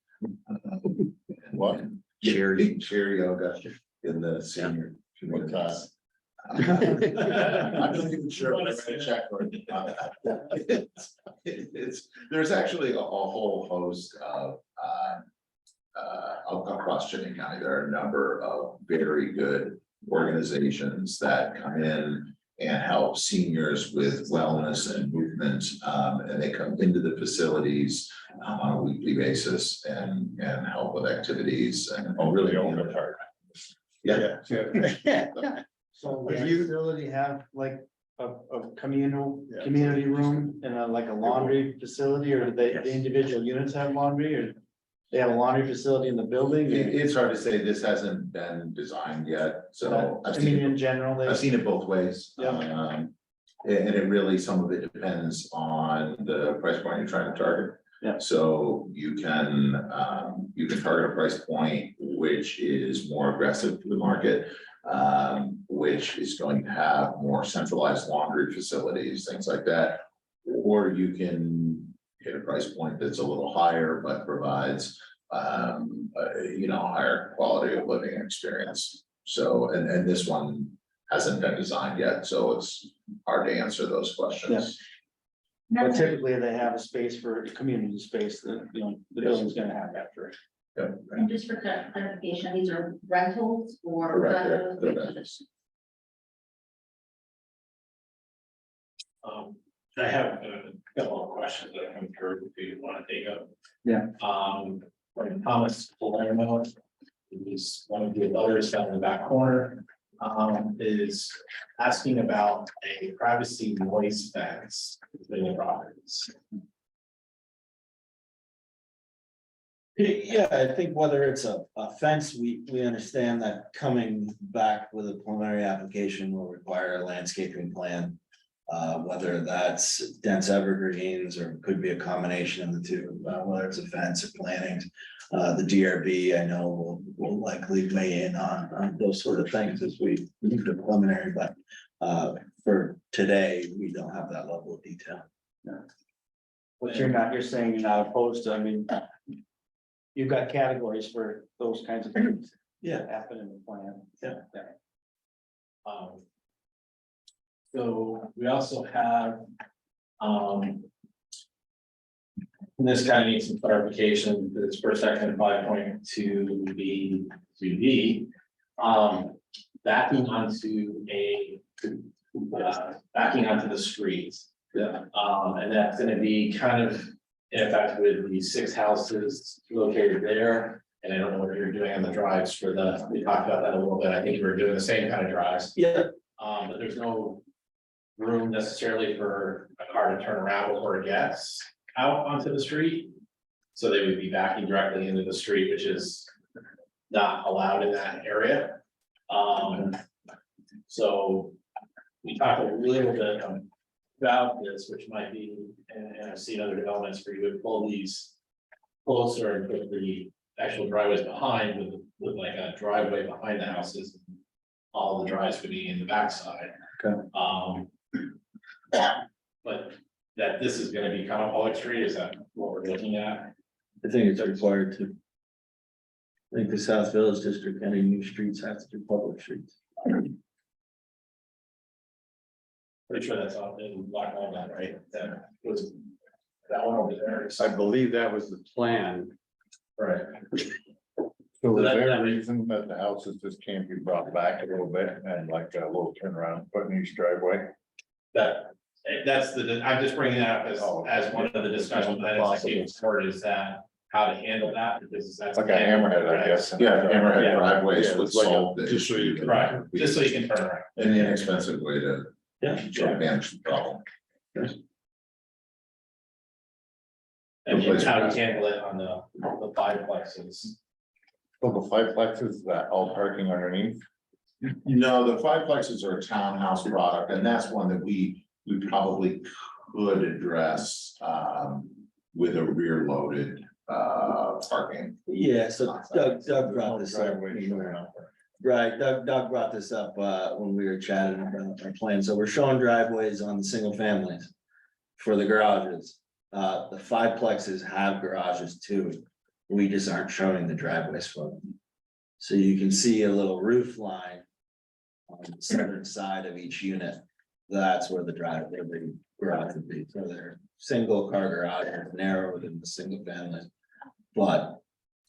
What? Share yoga in the senior communities. I'm not even sure what I'm gonna check for. There's actually a whole host of across Chittenden County, there are a number of very good organizations that come in and help seniors with wellness and movement. And they come into the facilities on a weekly basis and help with activities and really own the part. Yeah. So does the facility have like a community room and like a laundry facility, or do the individual units have laundry, or they have a laundry facility in the building? It's hard to say, this hasn't been designed yet, so I mean, in general, I've seen it both ways. Yeah. And it really, some of it depends on the price point you're trying to target. Yeah. So you can target a price point which is more aggressive to the market, which is going to have more centralized laundry facilities, things like that. Or you can hit a price point that's a little higher, but provides, higher quality of living experience. So, and this one hasn't been designed yet, so it's hard to answer those questions. But typically they have a space for a community space that, the building's gonna have that for. And just for clarification, these are rentals or? Correct, they're rentals. I have a couple of questions that I'm sure if you want to take up. Yeah. When Thomas Palermo is one of the others down in the back corner, is asking about a privacy noise fence between the properties. Yeah, I think whether it's a fence, we understand that coming back with a preliminary application will require a landscaping plan. Whether that's dense evergreens or could be a combination of the two, whether it's a fence or plantings. The DRB, I know will likely weigh in on those sort of things as we move to preliminary, but for today, we don't have that level of detail. But you're saying you're not opposed to, I mean. You've got categories for those kinds of things Yeah. that happen in the plan. So we also have, this kind of needs some clarification, this for section 5.2B2D. Backing onto backing onto the streets. Yeah. And that's gonna be kind of, in fact, with the 6 houses located there. And I don't know what you're doing on the drives for we talked about that a little bit, I think we were doing the same kind of drives. Yeah. But there's no room necessarily for a car to turn around before it gets out onto the street. So they would be backing directly into the street, which is not allowed in that area. So we talked a little bit about this, which might be, and I've seen other developments where you would pull these closer and put the actual driveways behind with like a driveway behind the houses. All the drives would be in the backside. Okay. But that this is gonna become a public street, is that what we're looking at? I think it's required to. I think the South Village District, any new streets have to do public streets. Pretty sure that's on in Black Walnut, right? That was that one over there. I believe that was the plan. Right. So is that- there that- a reason that the houses just can't be brought back a little bit and like a little turnaround, put in each driveway? That's I'm just bringing that up as one of the discussions that is like forward is that how to handle that, because that's. Like a hammerhead, I guess. Yeah, hammerhead Yeah. driveways Yeah, would it's like a- solve the just so you issue. can- Right, just so you can turn around. An inexpensive way to Yeah. sort of manage the problem. And how to handle it on the fiveplexes. So the fiveplexes, that all parking underneath? No, the fiveplexes are a townhouse product, and that's one that we probably could address with a rear loaded parking. Yeah, so Doug brought this up. Driveway showing up. Right, Doug brought this up when we were chatting about our plan. So we're showing driveways on the single families. For the garages, the fiveplexes have garages too. We just aren't showing the driveways for them. So you can see a little roof line. On the southern side of each unit. That's where the garage would be. So they're single car garage, narrower than the single family. But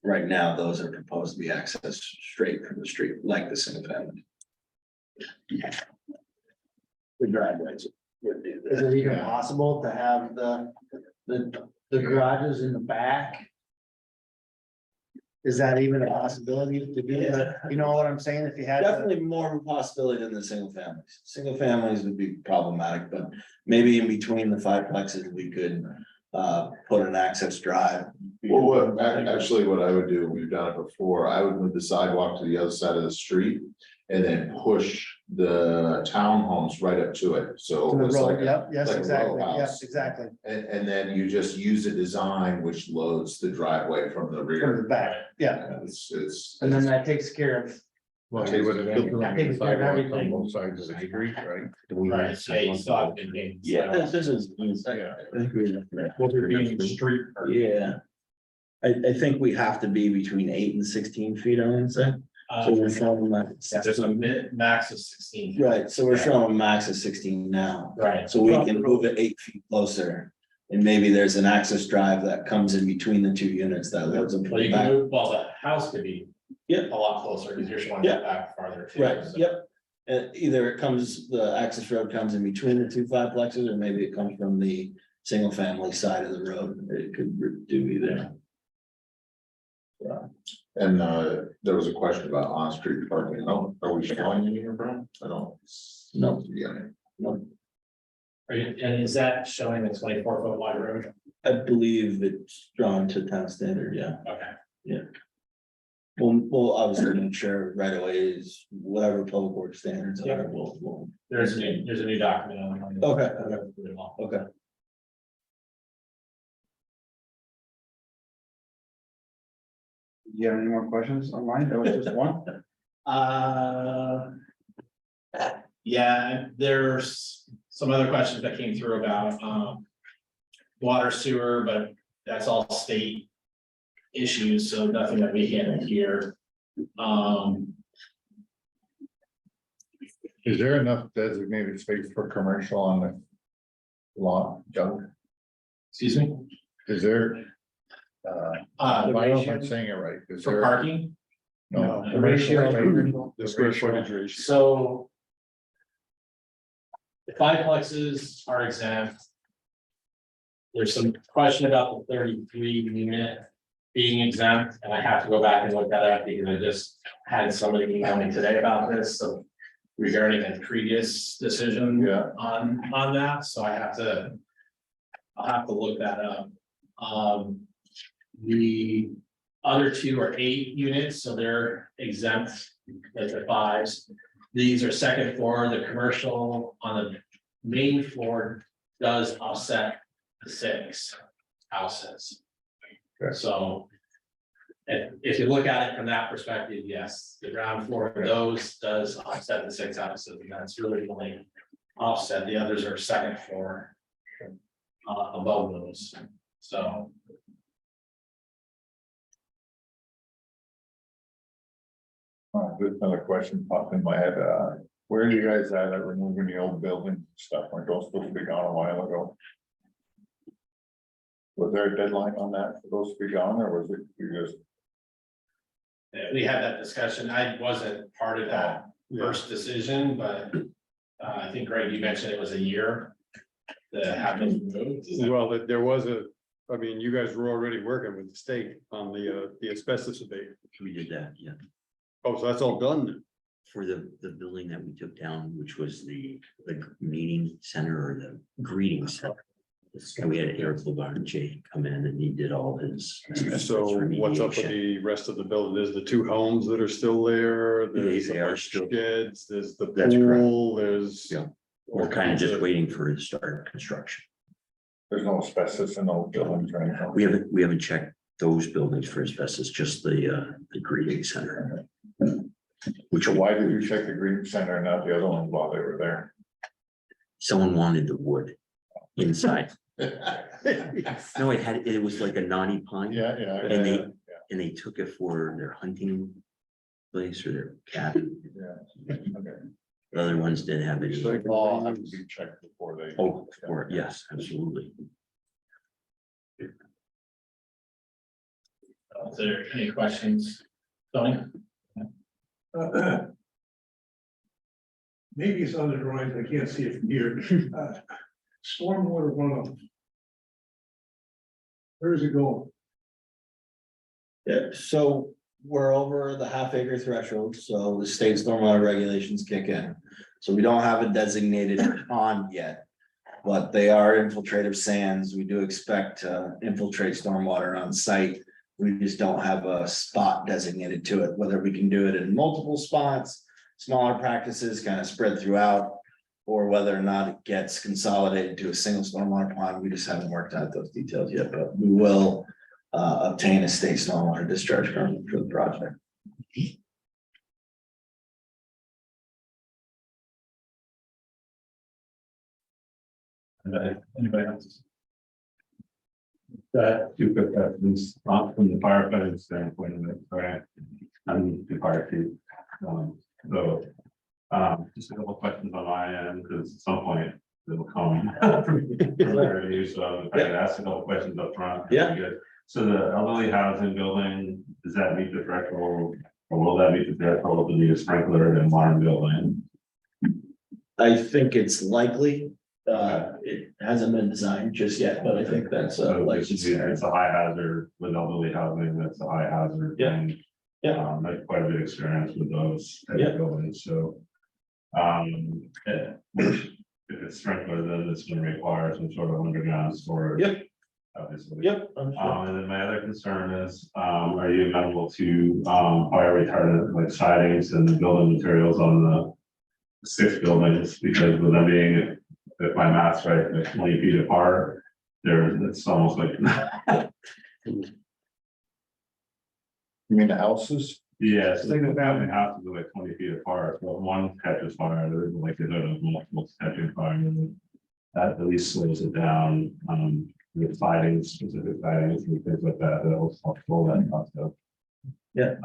right now, those are proposed to be accessed straight from the street, like the single family. The driveways. Is it even possible to have the garages in the back? Is that even a possibility to do that? You know what I'm saying? If you had. Definitely more of a possibility than the single families. Single families would be problematic, but maybe in between the fiveplexes, we could put an access drive. Well, actually, what I would do, we've done it before, I would move the sidewalk to the other side of the street. And then push the townhomes right up to it, so. To the it's road, like a- yep, yes, like a row exactly, house. yes, exactly, And then you just use a design which loads the driveway from the from the rear. back, yeah, Yeah, it's. and then that takes care of. Well, you would have Takes care of sidewalks on everything. both sides of the street, right? Right, yeah, you saw it in. Yeah, this is. Yeah. I think we. Well, they're being street. Yeah. I think we have to be between 8 and 16 feet, I would say. So we're showing There's a max of 16. Right, so we're showing a max of 16 now, Right. so we can move it 8 feet closer. And maybe there's an access drive that comes in between the two units that loads them Well, you can back. move, well, the house could be. Yep. A lot closer, because you're showing Yep. that back farther too. Right, so- yep. Either it comes, the access road comes in between the two fiveplexes, or maybe it comes from the single family side of the road. It could do either. And there was a question about on-street parking. Oh, are we showing any here, bro? I don't. No. Yeah. Are you, and is that showing the 24-foot wide road? I believe it's drawn to town standard, yeah. Okay. Yeah. We'll obviously make sure right away is whatever public works standards Yeah. are, we'll. There's a new document on. Okay. Okay. Okay. Do you have any more questions online? That was just one. Yeah, there's some other questions that came through about, water sewer, but that's all state issues, so nothing that we handle here. Is there enough designated space for commercial on the lot, Doug? Excuse me, Is there? I don't know if I'm saying it right. Is for there? parking, No. The ratio. The square footage ratio. so. The fiveplexes are exempt. There's some question about the 33 unit being exempt, and I have to go back and look that up because I just had somebody email me today about this, so. Regarding a previous decision Yeah. on that, so I'll have to look that up. The other two are 8 units, so they're exempt, like the 5s. These are second floor, the commercial on the main floor does offset the 6 houses. Okay. So. If you look at it from that perspective, yes, the ground floor of those does offset the 6 houses, and that's really the only offset. The others are second floor. Above those, so. There's another question popped in my head. Where are you guys at removing the old building stuff? Weren't those supposed to be gone a while ago? Was there a deadline on that for those to be gone, or was it you just? We had that discussion. I wasn't part of that first decision, but I think Greg, you mentioned it was a year. To have them removed. Is that- Well, there was I mean, you guys were already working with the state on the asbestos abate. We did that, yeah, Oh, so that's all done then? for the building that we took down, which was the meeting center or the greeting center. And we had Eric Labarge come in and he did all his. So what's up with remediation. the rest of the building? There's the 2 homes that are still there. There's They a are bunch of still- sheds, there's the That's correct. pool, there's. Yeah. all We're kind of kinds just waiting for it to start construction. There's no asbestos in those buildings or anything? We haven't checked those buildings for asbestos, just the greeting center. Which So why did you check the green center and not the other ones while they were there? someone wanted the wood inside. No, it was like a knotty pine. Yeah. And they took it for their hunting place or their cabin. Okay. The other ones didn't have It's it. like- All have to be checked before they. Oh, or yes, absolutely. Is there any questions? Tony? Maybe it's on the drawings, I can't see it from here. Stormwater runoff. Where is it going? Yeah, so we're over the half-acre threshold, so the state stormwater regulations kick in. So we don't have a designated pond yet. But they are infiltrative sands. We do expect to infiltrate stormwater on site. We just don't have a spot designated to it, whether we can do it in multiple spots, smaller practices kind of spread throughout. Or whether or not it gets consolidated to a single stormwater pond. We just haven't worked out those details yet, but we will obtain a state stormwater discharge permit for the project. Anybody else? Two quick questions, from the firefighting standpoint of it, right? I'm the fire chief. Just a couple of questions on my end, because at some point it'll come. So I can ask a couple of questions up front. Yeah. So the elderly housing building, does that meet the threshold, or will that meet the threshold to be a sprinkler and modern building? I think it's likely, it hasn't been designed just yet, but I think that's So like. it's a high hazard with elderly housing, that's a high hazard. Yeah. thing. Yeah. I have quite a bit of experience with those type Yeah. of buildings, so. Which, if it's sprinkler, then it's gonna require some sort of underground storage. Yep. Of obviously. Yep. And then my other concern is, are you amenable to, fire retardant, like sidings and building materials on the 6 buildings, because with them being, if my math's right, like 20 feet apart, it's almost like. You mean the houses? Yes, the family houses are like 20 feet apart, but one catches fire, there is like a multiple catching fire, and that at least slows it down, with sidings, specific sidings and things like that, that'll slow that cost up. Yeah.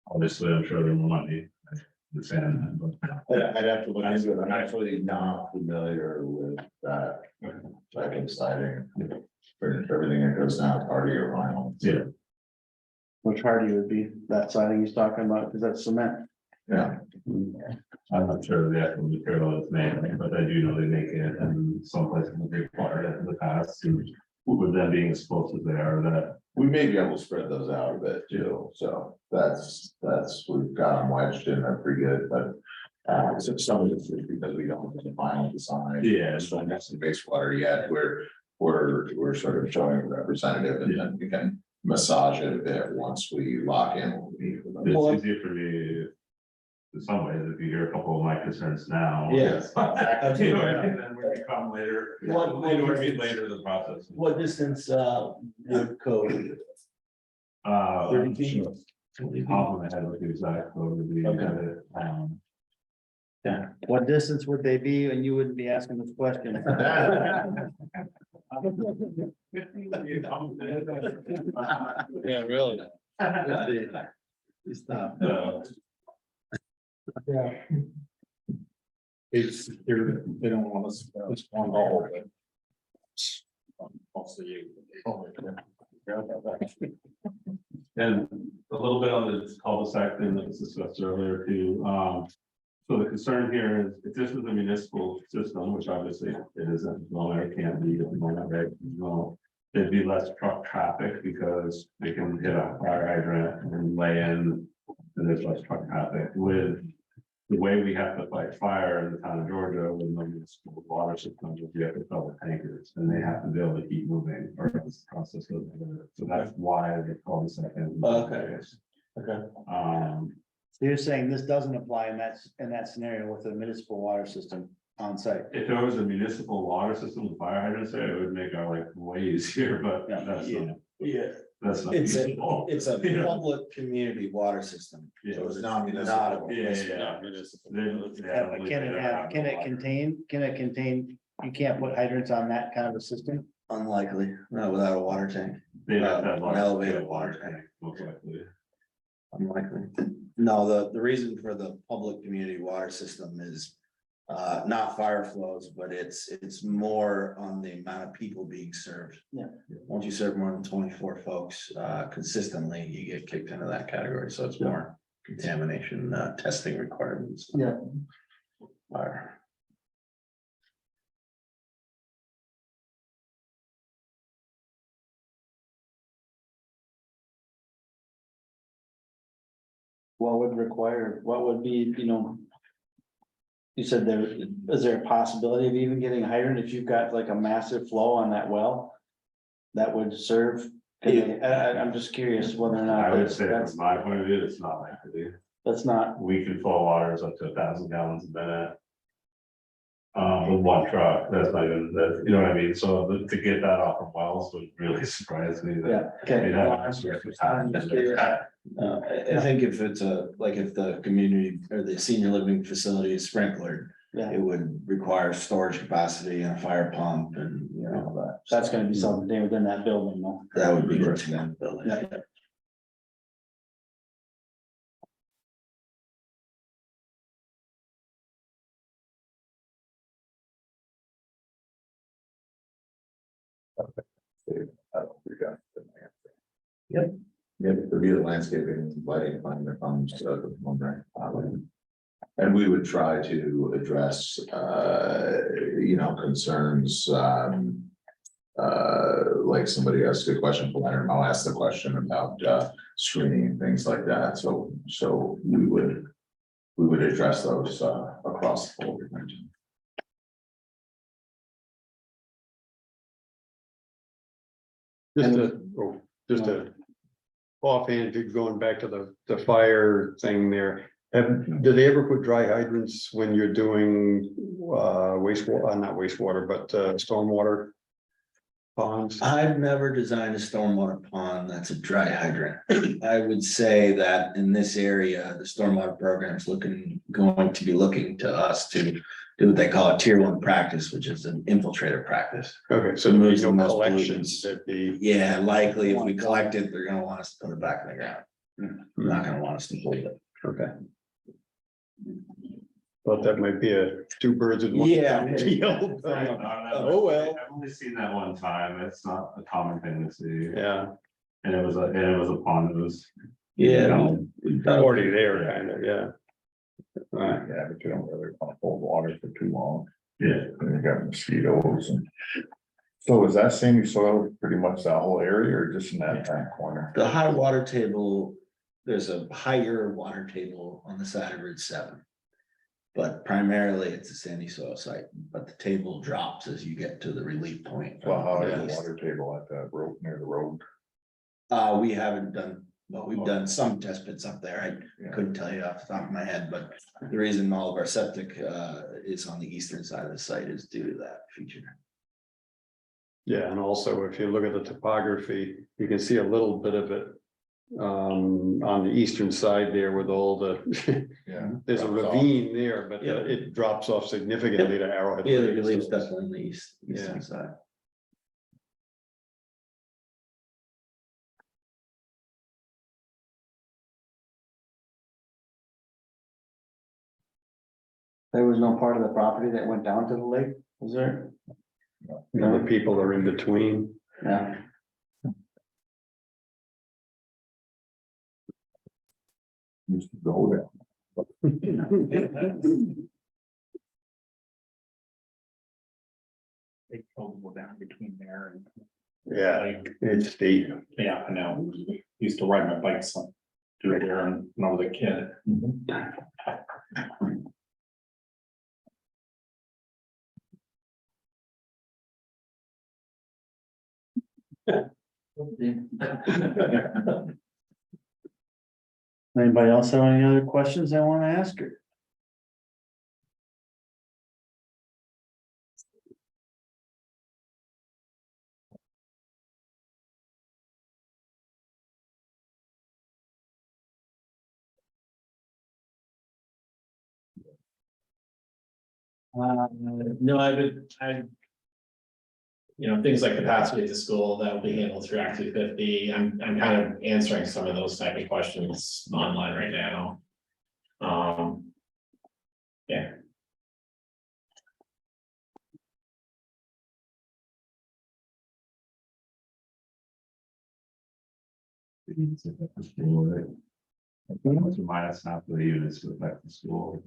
Obviously, I'm sure there more money, I'm saying that, but. I'd have to look into it. I'm actually not familiar with that. Like siding, for everything that goes down, hardy or vinyl. Yeah. Which hardy would be that siding he's talking about, because that's cement. Yeah, I'm not sure of the actual material that's made, but I do know they make it, and some places they required it in the past, and with them being as close as they are, that. we may be able to spread those out a bit too, so that's, we've got them wedged in there pretty good, but. So some of it's because we don't have the final design. Yeah. So that's the base water yet, we're sort of showing a representative and then we can massage it a bit once we lock in what we need. for them. It's easier for me, in some ways, if you hear a couple of my concerns now. Yes. And then when we come later, later in the process. What distance, would code? 30 feet? Top of my head with the exact code would be. Okay. Yeah. What distance would they be? And you wouldn't be asking this question. Yeah, really. Stop. Yeah. It's, they don't want us to respond all of it. Mostly you. And a little bit on the cul-de-sac thing that was discussed earlier too. So the concern here is if this was a municipal system, which obviously it isn't, well, it can't be at the moment, right? Well, there'd be less truck traffic because they can hit a fire hydrant and lay in, and there's less truck traffic. With the way we have to fight fire in the town of Georgia with no municipal water systems, we have to fill the tankers, and they have to be able to keep moving, or else the process goes. So that's why they call this second. Okay. Okay. So you're saying this doesn't apply in that scenario with a municipal water system on site? If there was a municipal water system with fire hydrants there, it would make our life way easier, but that's not, Yeah, that's not. it's feasible. a You know? public community water system. Yeah. So it's not municipal. Yeah, yeah. Can it contain, you can't put hydrants on that kind of a system? Unlikely, not without a water tank. They'd have to have An elevated water tank. Most likely. Unlikely. No, the reason for the public community water system is not fire flows, but it's more on the amount of people being served. Yeah. Once you serve more than 24 folks consistently, you get kicked into that category. So it's more contamination testing requirements. Yeah. Fire. What would be, you said is there a possibility of even getting a hydrant if you've got like a massive flow on that well? That would serve? I'm just curious whether or not. I would say from my point of view, it's not likely. That's not, We can fill waters up to 1,000 gallons a minute. With one truck, that's not even, that, you know what I mean? So to get that off of wells would really surprise me. that yeah, okay. they'd have Well, extra I'm just curious. I think if it's if the community or the senior living facility is sprinklered, Yeah, it would require storage capacity and a fire pump and all that. that's gonna be something within that building, though. That would be good to that building. Yeah. Yeah, review the landscaping, lighting, plan the funds, and we would try to address, concerns, like somebody asked a question for Leonard, I'll ask the question about, screening and things like that, so we would address those, across the board. Just a offhand, going back to the fire thing there. Do they ever put dry hydrants when you're doing wastewater, not wastewater, but stormwater ponds? I've never designed a stormwater pond that's a dry hydrant. I would say that in this area, the stormwater program is going to be looking to us to do what they call a tier 1 practice, which is an infiltrator practice. Okay, so there's no Most collections pollutants. that the, Yeah, likely if we collect it, they're gonna want us to put it back in the ground. Hmm. They're not gonna want us to hold it. okay. Thought that might be a two birds with one Yeah. stone deal. Oh, well. I've only seen that one time. It's not a common thing to see. Yeah, And it was a pond. It was. Yeah. already there, kind of, yeah. All right. Yeah, but you don't really want to hold water for too long. Yeah. And you got mosquitoes and. So is that sandy soil pretty much that whole area or just in that back corner? The high water table, there's a higher water table on the side of Route 7. But primarily it's a sandy soil site, but the table drops as you get to the relief point. Well, how is Yeah. the water table at the road near the road? We haven't done, well, we've done some test pits up there. I Yeah. couldn't tell you off the top of my head, but the reason all of our septic is on the eastern side of the site is due to that feature. Yeah, and also if you look at the topography, you can see a little bit of it. On the eastern side there with all the, Yeah. there's a Drops off. ravine there, but Yeah. it drops off significantly to Arrowhead. Yeah, the Lake, relief's so- definitely on the Yeah. eastern side. There was no part of the property that went down to the lake, was there? The people are in between. Yeah. Used to go there. They go down between there and. Yeah, it's steep. Yeah, I know. Used to ride my bikes on through there and when I was a kid. Anybody else have any other questions they want to ask her? No, you know, things like capacity at the school that will be handled through Act 250. I'm kind of answering some of those type of questions online right now. Yeah. Minus half of the units with back to school.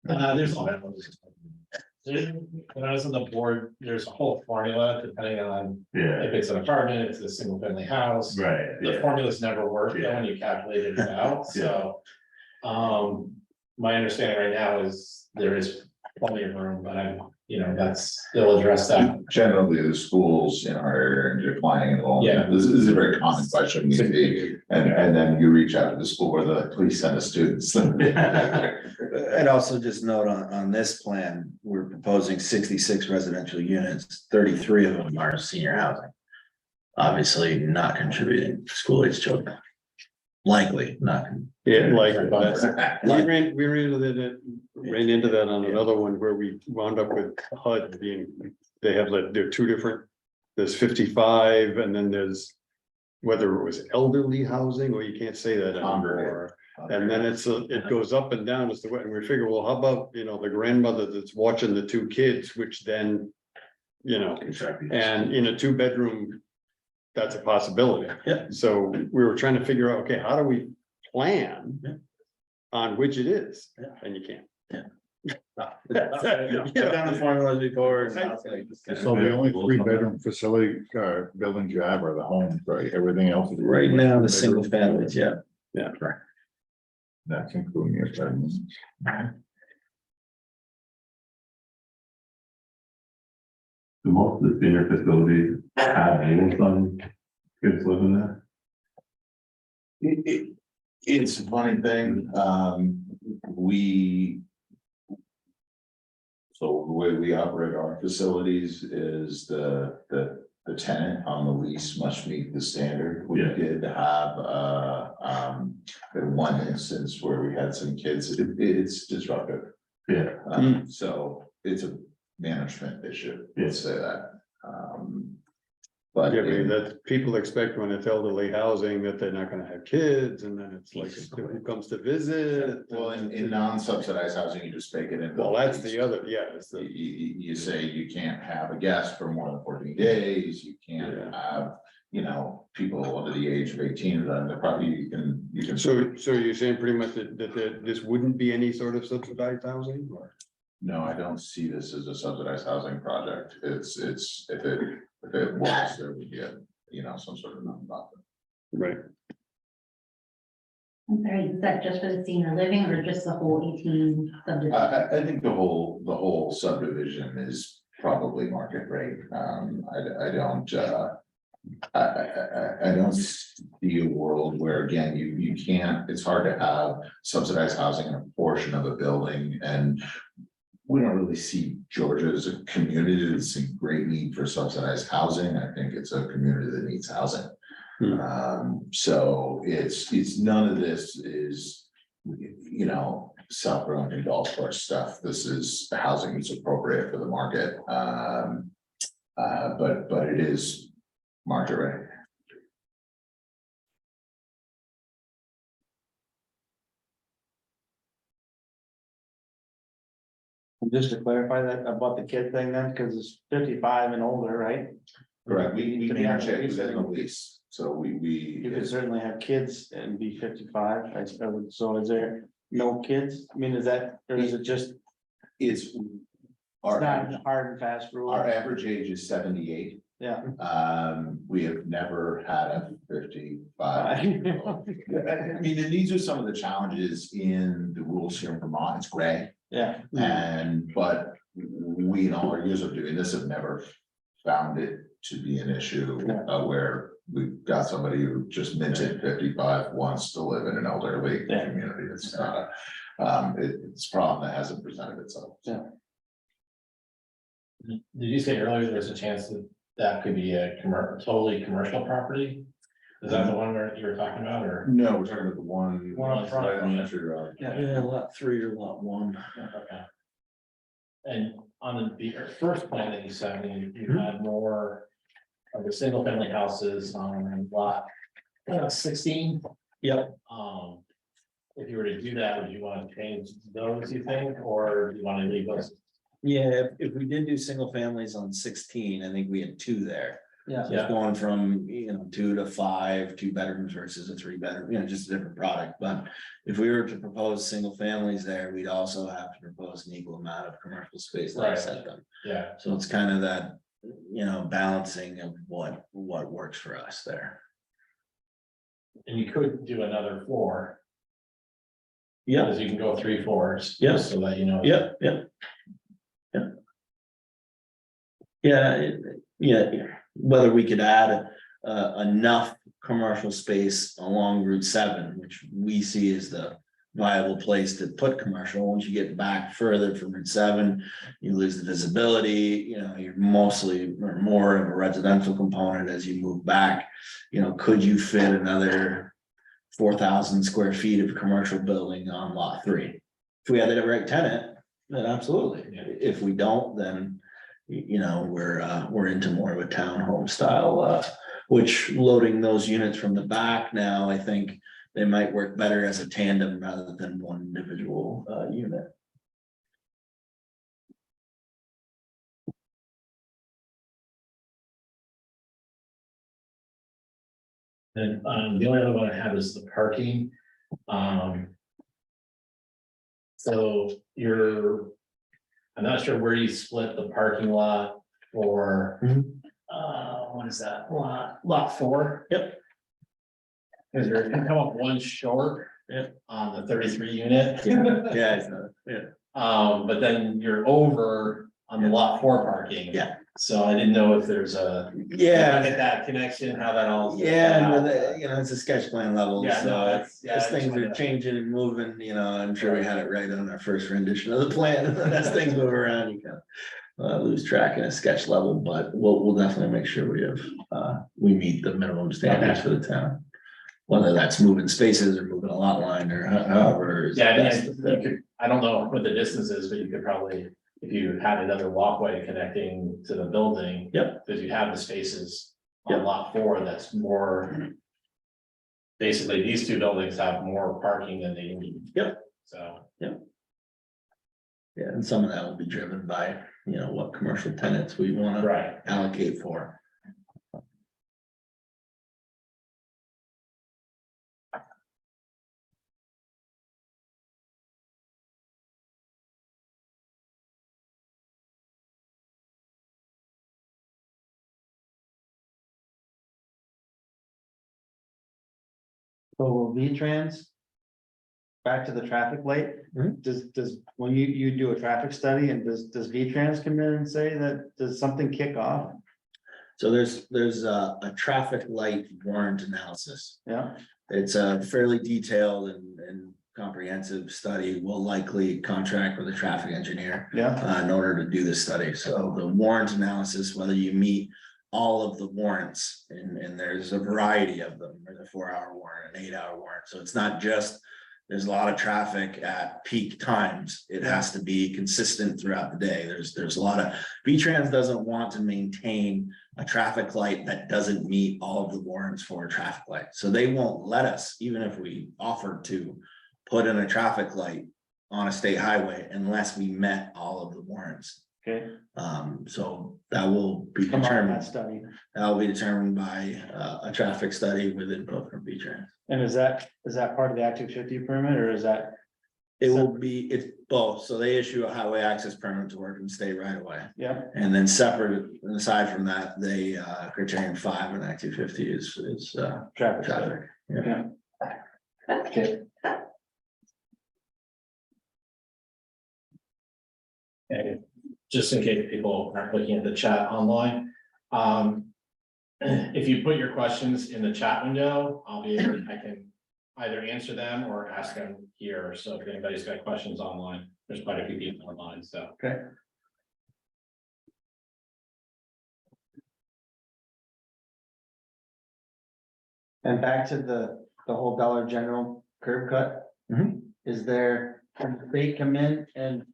There's all that. When I was on the board, there's a whole formula depending on Yeah, if it's an apartment, if it's a single family house. right, The yeah, formulas never work though when you calculate it out, so. My understanding right now is there is plenty of room, but I'm, you know, they'll address that. Generally, the schools in our area are declining enrollment. Yeah. This is a very common question we see, and then you reach out to the school where the police send the students. I'd also just note on this plan, we're proposing 66 residential units, 33 of them are senior housing. Obviously not contributing to school age children. Likely not. Yeah, like, we ran into that on another one where we wound up with HUD being, they have like, they're two different. There's 55 and then there's, whether it was elderly housing, or you can't say that anymore. And then it goes up and down as to what, and we figure, well, how about, you know, the grandmother that's watching the two kids, which then, you know, and in a 2-bedroom, that's a possibility. Yeah. So we were trying to figure out, okay, how do we plan on which it is? Yeah. And you can't. I've done the formulas before. and it's like- So the only 3-bedroom facility, buildings you have are the homes, right? Everything else is. Right now, the single families, yeah. Yeah. That's including your apartments. most of the senior facilities have rules on kids living there? It's a funny thing, so the way we operate our facilities is the tenant on the lease must meet the standard. We Yeah. did have, one instance where we had some kids, it's disruptive. Yeah. So it's a management issue, let's say that. But Yeah, but that people expect when it's elderly housing that they're not gonna have kids, and then it's like, who comes to visit? well, in non-subsidized housing, you just make it in. Well, that's the other, yeah, it's You, the, you say you can't have a guest for more than 14 days, you can't have, people under the age of 18, then the probably you can. so you're saying pretty much that this wouldn't be any sort of subsidized housing, or? No, I don't see this as a subsidized housing project. It's, if it was, there would be some sort of nonprofit. Right. I'm sorry, is that just for the senior living or just the whole 18 subdivision? I think the whole subdivision is probably market rate. I don't see a world where, again, you can't, it's hard to have subsidized housing in a portion of a building, and we don't really see Georgia as a community that's in great need for subsidized housing. I think it's a community that needs housing. So it's none of this is, self-running golf course stuff. This is housing that's appropriate for the market. But it is market rate. And just to clarify that about the kid thing then, because it's 55 and older, right? Correct, we To be on manage the it lease. within the lease, so we. You could certainly have kids and be 55, I would, so is there no kids? I mean, is that, or is it just, It's. it's Our, not a hard and fast rule? our average age is 78. Yeah. We have never had a 55. I mean, and these are some of the challenges in the rules here in Vermont. It's gray. Yeah. But we, in all our years of doing this, have never found it to be an issue where we've got somebody who just minted 55, wants to live in an elderly community. It's not it's a problem that hasn't presented itself. Yeah. Did you say earlier there's a chance that could be a totally commercial property? Is that the one where you were talking about, or? No, we're talking about the one. One up front. right on Entry Road. Yeah, lot 3 or lot 1. Okay. And on the first plan that you sent me, you had more of the single family houses on lot 16. Yep. If you were to do that, would you want to change those, you think, or do you want to leave those? Yeah, if we did do single families on 16, I think we had 2 there. Yeah. So it's going from, 2 to 5, 2 bedrooms versus a 3-bedroom, just a different product. But if we were to propose single families there, we'd also have to propose an equal amount of commercial space like I said them. Yeah. So it's kind of that, balancing of what works for us there. And you could do another floor. Yeah. Because you can go 3 floors. Yeah. just So that you know. Yep. Yeah, whether we could add enough commercial space along Route 7, which we see as the viable place to put commercial. Once you get back further from Route 7, you lose the visibility, you're mostly or more of a residential component as you move back. Could you fit another 4,000 square feet of commercial building on lot 3? If we had the right tenant, then absolutely. If we don't, then we're into more of a townhome style, which loading those units from the back now, I think they might work better as a tandem rather than one individual unit. And the only other one I have is the parking. So I'm not sure where you split the parking lot for, what is that, lot 4? Yep. Because you're gonna come up one short. Yep. On the 33 unit. Yeah. But then you're over on the lot 4 parking. Yeah. So I didn't know if there's a. Yeah. Look at that connection, how that all. Yeah, and with it, you know, it's a sketch plan level, Yeah, no, so that's- yeah, I as just things are wanted to- changing and moving, you know, I'm sure we had it right on our first rendition of the plan. As things move around, you can lose track in a sketch level, but we'll definitely make sure we have, we meet the minimum standards for the town. Whether that's moving spaces or moving a lot line or however. is Yeah, I best mean, to fit. you could, I don't know what the distance is, but you could probably, if you had another walkway connecting to the building. Yep. Because you have the spaces Yep. on lot 4, that's more. Basically, these two buildings have more parking than they need. Yep. So. Yeah, and some of that will be driven by, you know, what commercial tenants we wanna Right. allocate for. So will V-Trans? Back to the traffic light, Mhm. does, when you do a traffic study and does V-Trans come in and say that, does something kick off? So there's a traffic light warrant analysis. Yeah, It's a fairly detailed and comprehensive study. We'll likely contract with a traffic engineer yeah, in order to do this study. So the warrant analysis, whether you meet all of the warrants, and there's a variety of them, there's a 4-hour warrant, an 8-hour warrant. So it's not just, there's a lot of traffic at peak times. It has to be consistent throughout the day. There's a lot of, V-Trans doesn't want to maintain a traffic light that doesn't meet all of the warrants for a traffic light. So they won't let us, even if we offered to put in a traffic light on a state highway unless we met all of the warrants. okay, So that will be come on, that determined, study, that will be determined by a traffic study with input from V-Trans. and is that part of the Act 250 permit, or is that? It will be, it's both, so they issue a highway access permit to work in state right away. Yeah, And then separate, and aside from that, they, criterion 5 in Act 250 is traffic study, traffic. Yeah. yeah. Okay, And just in case people aren't looking at the chat online. If you put your questions in the chat window, I can either answer them or ask them here. So if anybody's got questions online, there's quite a few people online, so. okay. And back to the whole Dollar General curb cut. Mhm. Is there, can the state come in and?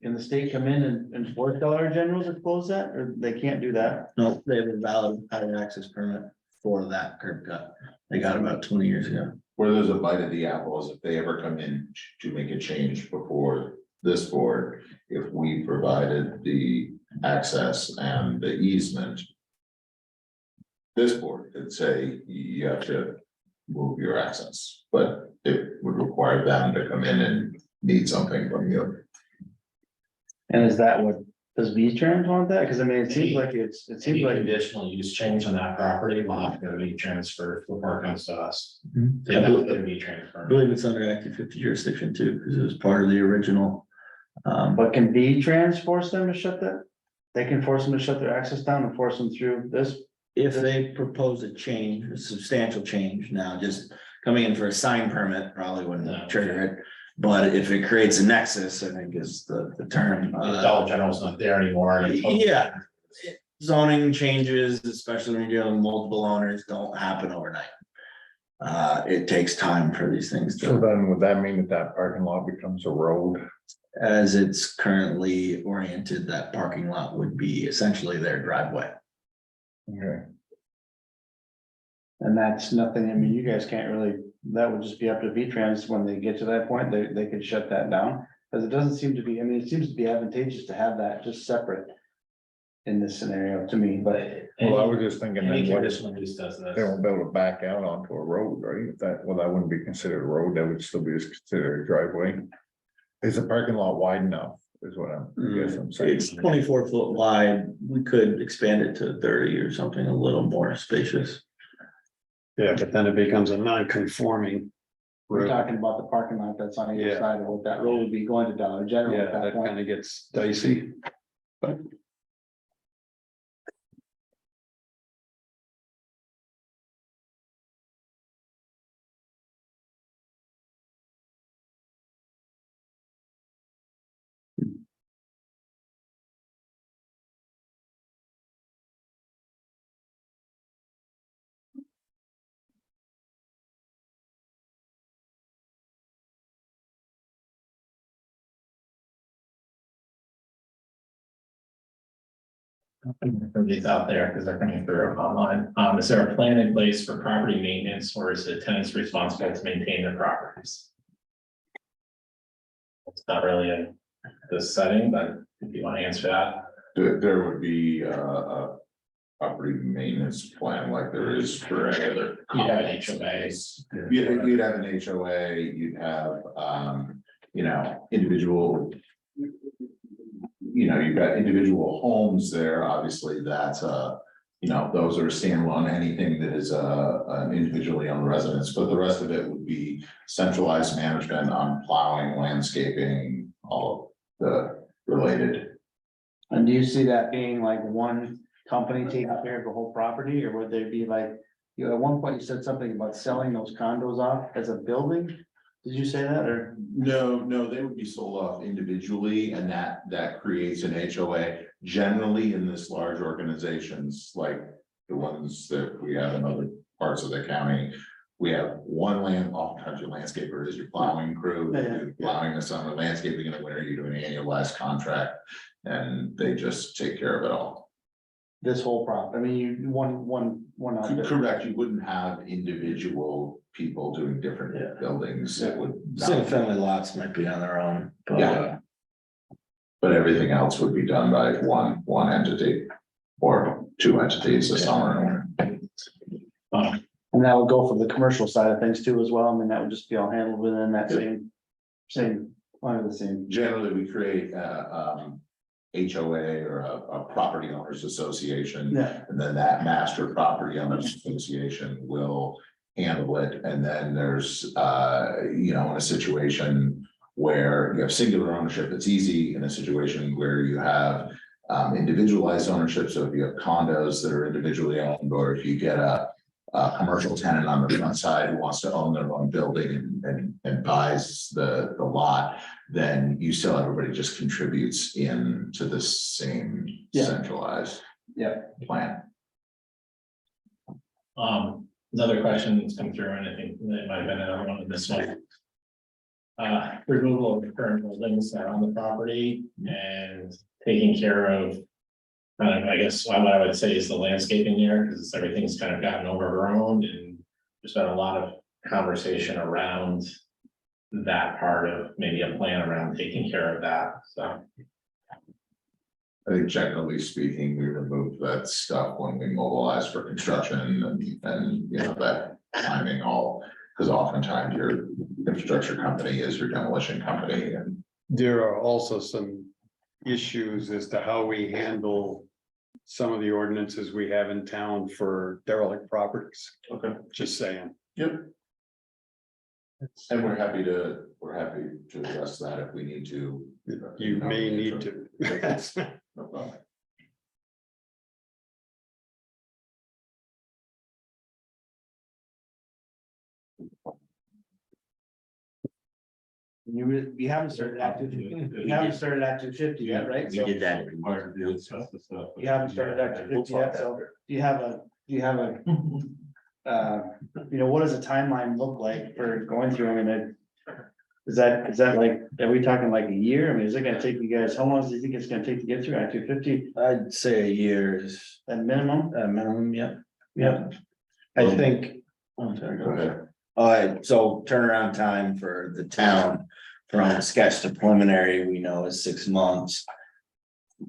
Can the state come in and force Dollar General to close that, or they can't do that? No, they have a valid highway access permit for that curb cut. They got it about 20 years ago. Where there's a bite of the apple is if they ever come in to make a change before this board, if we provided the access and the easement. This board could say you have to move your access, but it would require them to come in and need something from you. And is that what, does V-Trans want that? Cause I mean, it seems like it Any seems like. conditional use change on that property will have to be transferred before it comes to us. Mhm. They have to be I transferred. believe it's under Act 250 jurisdiction too, because it was part of the original. But can V-Trans force them to shut that? They can force them to shut their access down and force them through this? If they propose a change, a substantial change, now just coming in for a sign permit probably No. wouldn't trigger it. But if it creates a nexus, I think is the term. Dollar General's not there anymore. Yeah. Zoning changes, especially when you're dealing with multiple owners, don't happen overnight. It takes time for these things So to, then would that mean that parking lot becomes a road? as it's currently oriented, that parking lot would be essentially their driveway. Okay. And that's nothing, I mean, you guys can't really, that would just be up to V-Trans when they get to that point, they could shut that down. Cause it doesn't seem to be, I mean, it seems to be advantageous to have that just separate. In this scenario to me, but Well, I was just thinking Any then what, conditional use does they this. won't be able to back out onto a road, right? That, well, that wouldn't be considered a road, that would still be considered a driveway. Is the parking lot wide enough, is what I guess I'm saying. It's 24 foot wide. We could expand it to 30 or something a little more spacious. Yeah, but then it becomes a non-conforming. we're road. talking about the parking lot that's on either Yeah. side of what that road would be going to Dollar General Yeah, at that that point. kind of gets dicey. For these out there, because they're coming through online, is there a plan in place for property maintenance, or is the tenants responsible to maintain their properties? It's not really in this setting, but if you want to answer that. There would be a property maintenance plan like there is for any other. You have an HOA. You'd have an HOA, you'd have, you know, individual. You know, you've got individual homes there, obviously, that's you know, those are standalone, anything that is an individually owned residence, but the rest of it would be centralized management on plowing, landscaping, all of the related. And do you see that being like one company taking care of the whole property, or would there be like, you know, at one point you said something about selling those condos off as a building? Did you say that, or? No, they would be sold off individually, and that creates an HOA. Generally, in this large organizations, like the ones that we have in other parts of the county. We have oftentimes your landscaper is your plowing crew, Yeah. you're plowing the summer, landscaping in the winter, you do an annualized contract. And they just take care of it all. This whole prop, I mean, you, one out there. Correct, you wouldn't have individual people doing different buildings, it would. Single family lots might be on their own, but Yeah. But everything else would be done by one entity or two entities, the summer and winter. And that would go for the commercial side of things too as well, I mean, that would just be all handled within that same, under the same. Generally, we create HOA or a property owners association. Yeah, And then that master property owners association will handle it. And then there's, you know, in a situation where you have singular ownership, it's easy. In a situation where you have individualized ownership, so if you have condos that are individually owned, or if you get a commercial tenant on the front side who wants to own their own building and buys the lot, then you still, everybody just contributes in to the same centralized plan. Another question that's come through, and I think it might have been another one of this one. Removal of the current buildings that are on the property and taking care of. Kind of, I guess, what I would say is the landscaping there, because everything's kind of gotten overgrown, and there's been a lot of conversation around. That part of maybe a plan around taking care of that, so. I think generally speaking, we remove that stuff when we mobilize for construction and you know, that timing all. Because oftentimes your infrastructure company is your demolition company and. There are also some issues as to how we handle some of the ordinances we have in town for derelict properties. Okay. Just saying. Yep. And we're happy to address that if we need to. You may need to. No problem. You haven't started Act 250, you haven't started Act 250 yet, right? We So did that. you haven't started Act 250 yet, so do you have a, you know, what does a timeline look like for going through, I mean, is that like, are we talking like a year? I mean, is it gonna take you guys, how long do you think it's gonna take to get through Act 250 I'd say a year is at minimum? a minimum, yeah. Yeah. I think. Oh, sorry, go ahead. Alright, so turnaround time for the town from sketch to preliminary, we know is 6 months.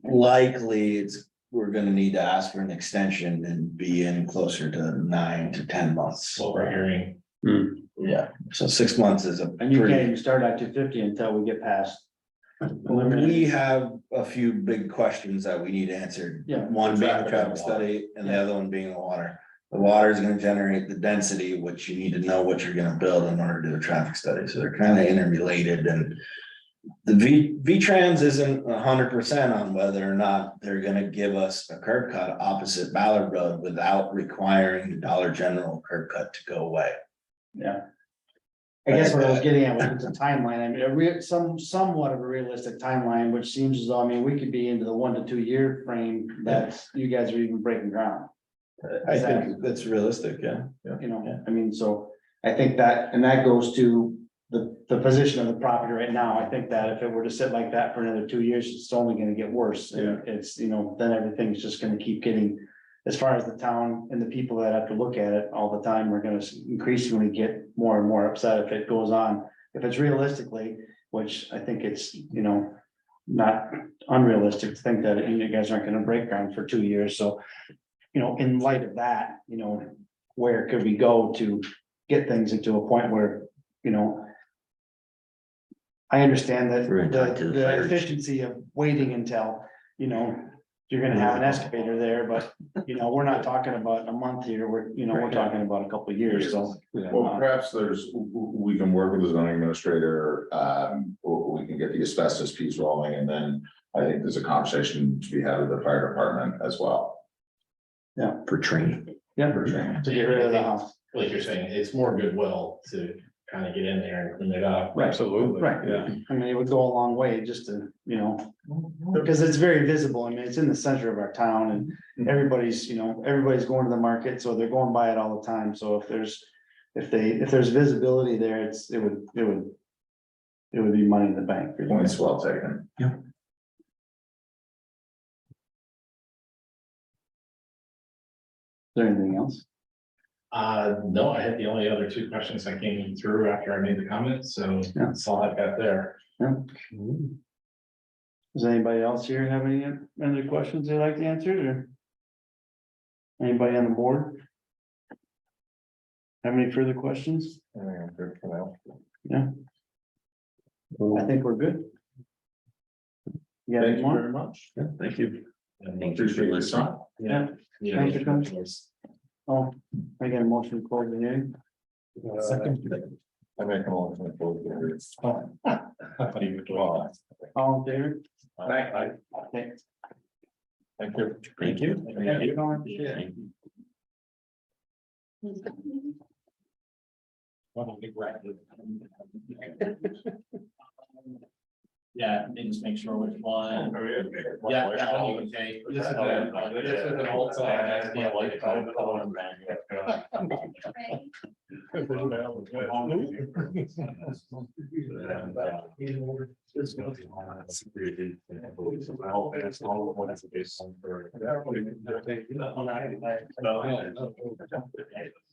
Likely, we're gonna need to ask for an extension and be in closer to 9 to 10 months. What we're hearing. Yeah, so 6 months is a And you can't pretty. even start Act 250 until we get past. We have a few big questions that we need answered. Yeah. One being the Traffic and traffic water. study and the other one being the water. The water is gonna generate the density, which you need to know what you're gonna build in order to do a traffic study. So they're kind of interrelated and. The V-Trans isn't 100% on whether or not they're gonna give us a curb cut opposite Ballard Road without requiring the Dollar General curb cut to go away. Yeah. I guess what I was getting at was the timeline, I mean, somewhat of a realistic timeline, which seems as though, I mean, we could be into the 1 to 2 year frame that you guys are even breaking ground. I think that's realistic, yeah. You know, I mean, so I think that, and that goes to the position of the property right now, I think that if it were to sit like that for another 2 years, it's only gonna get worse. And it's, you know, then everything's just gonna keep getting, as far as the town and the people that have to look at it all the time, are gonna increasingly get more and more upset if it goes on. If it's realistically, which I think it's, you know, not unrealistic to think that you guys aren't gonna break ground for 2 years, so. You know, in light of that, you know, where could we go to get things into a point where, you know. I understand that We're gonna talk to the the fire chief. efficiency of waiting until, you know, you're gonna have an excavator there, but, you know, we're not talking about a month here, we're talking about a couple of years, so. Well, perhaps we can work with the zoning administrator, we can get the asbestos piece rolling, and then I think there's a conversation to be had with the fire department as well. For training. Yeah, For training. to get rid of the house. Like you're saying, it's more goodwill to kind of get in there and clean it up. Absolutely. Right. Yeah. I mean, it would go a long way just to, you know, because it's very visible. I mean, it's in the center of our town and everybody's, you know, everybody's going to the market, so they're going by it all the time. So if there's visibility there, it would be money in the bank. for you. Points well taken. Is there anything else? No, I had the only other two questions that came through after I made the comments, so Yeah. that's all I've got there. Does anybody else here have any other questions they'd like to answer or? Anybody on the board? Have any further questions? I think I'm good for now. Yeah. I think we're good. You got Thank any you more? very much. Thank you. And Thank you for Appreciate your listening. time. Yeah. Thanks for coming. Oh, I got a motion to close the hearing. I make a motion to close the hearing. All in favor? Right. Okay. Thank you. Thank you. Thank you. Thank you. Yeah, and just make sure which one. Yeah, that one you can take. This is an old sign. I feel like it's all the color.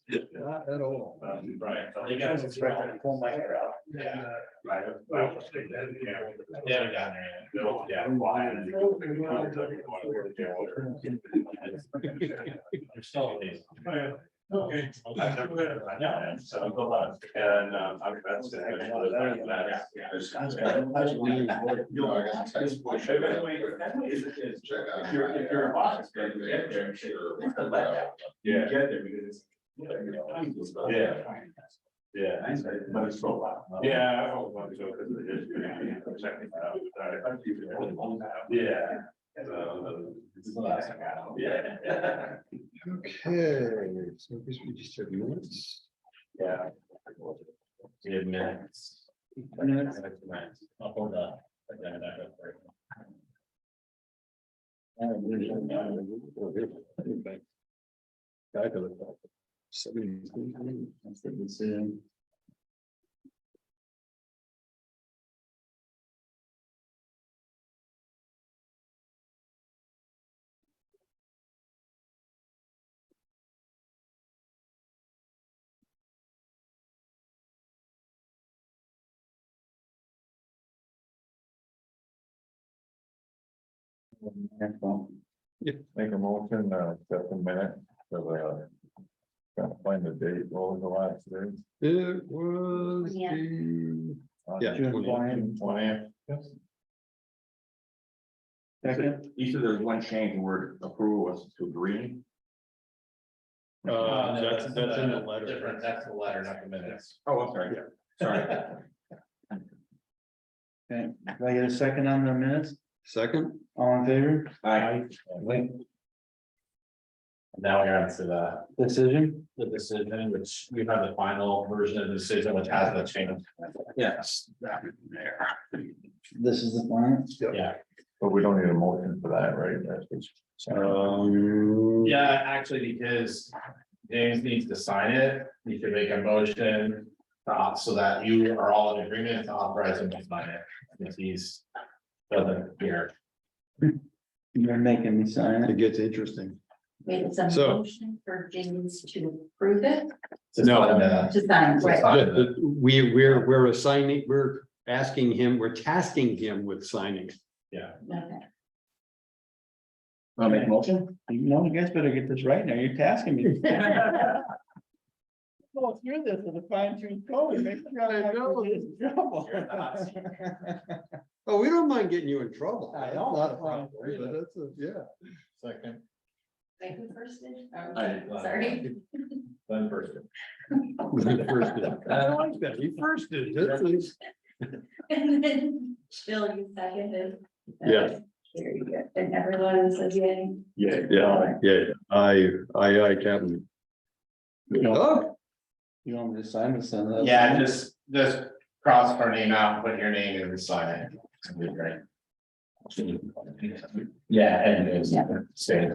Not at all. Right. You guys expect to pull my hair out. Yeah. Right. Yeah, we got there. Yeah. You're still amazing. Okay. Yeah. So good luck. And I'm that's No, I got a text. Check out. If you're a boss, you get there, Sure. you get there because it's. Yeah. Yeah. But it's so loud. Yeah. I hope so, 'cause it is pretty- checking it out. Yeah. This is the last thing I know. Yeah. Okay, so I guess we just have minutes. Yeah. Yeah, minutes. Minutes. I'll hold on. Back up for you. That's the decision. Make a motion, accept the minute for gotta find the date, what was the last day? It was Yeah. Yeah. June 20th. 20th. Second, You said there's one change, the word approval was to agree. No, That's in the letter. Different, that's the letter, not the minutes. Oh, I'm sorry, sorry. okay, do I get a second on the minutes? Second, All in favor? Aye. Now we're on to the Decision? decision, which we have the final version of the decision, which has the change. Yes. This is the plan? Yeah, But we don't need a motion for that, right? That's just- yeah, actually, because James needs to sign it, he could make a motion So that you are all in agreement to authorize him to sign it, if he's doesn't here. You're making me sign It it. gets interesting. Wait, it's a So- motion for James to approve it, To No. sign to sign, right? sign. We're assigning, we're asking him, we're tasking him with signing. Yeah. Okay. Wanna make a motion? No, you guys better get this right now. You're tasking me. Go through this with a fine tooth comb, make sure I'm not gonna get in trouble. Oh, we don't mind getting you in trouble. I know. Not a problem, but that's yeah. Second. Wait, who first did? I did. Sorry. Then first. First did. I like that. He first did. This is- And then Bill, you seconded. Yeah. Very good. And everyone says yay. Yeah. I, Captain. Oh, You want me to sign this? Send that? Yeah, just cross her name out, put your name in and sign it. It'll be great. Yeah, and it's. Stay.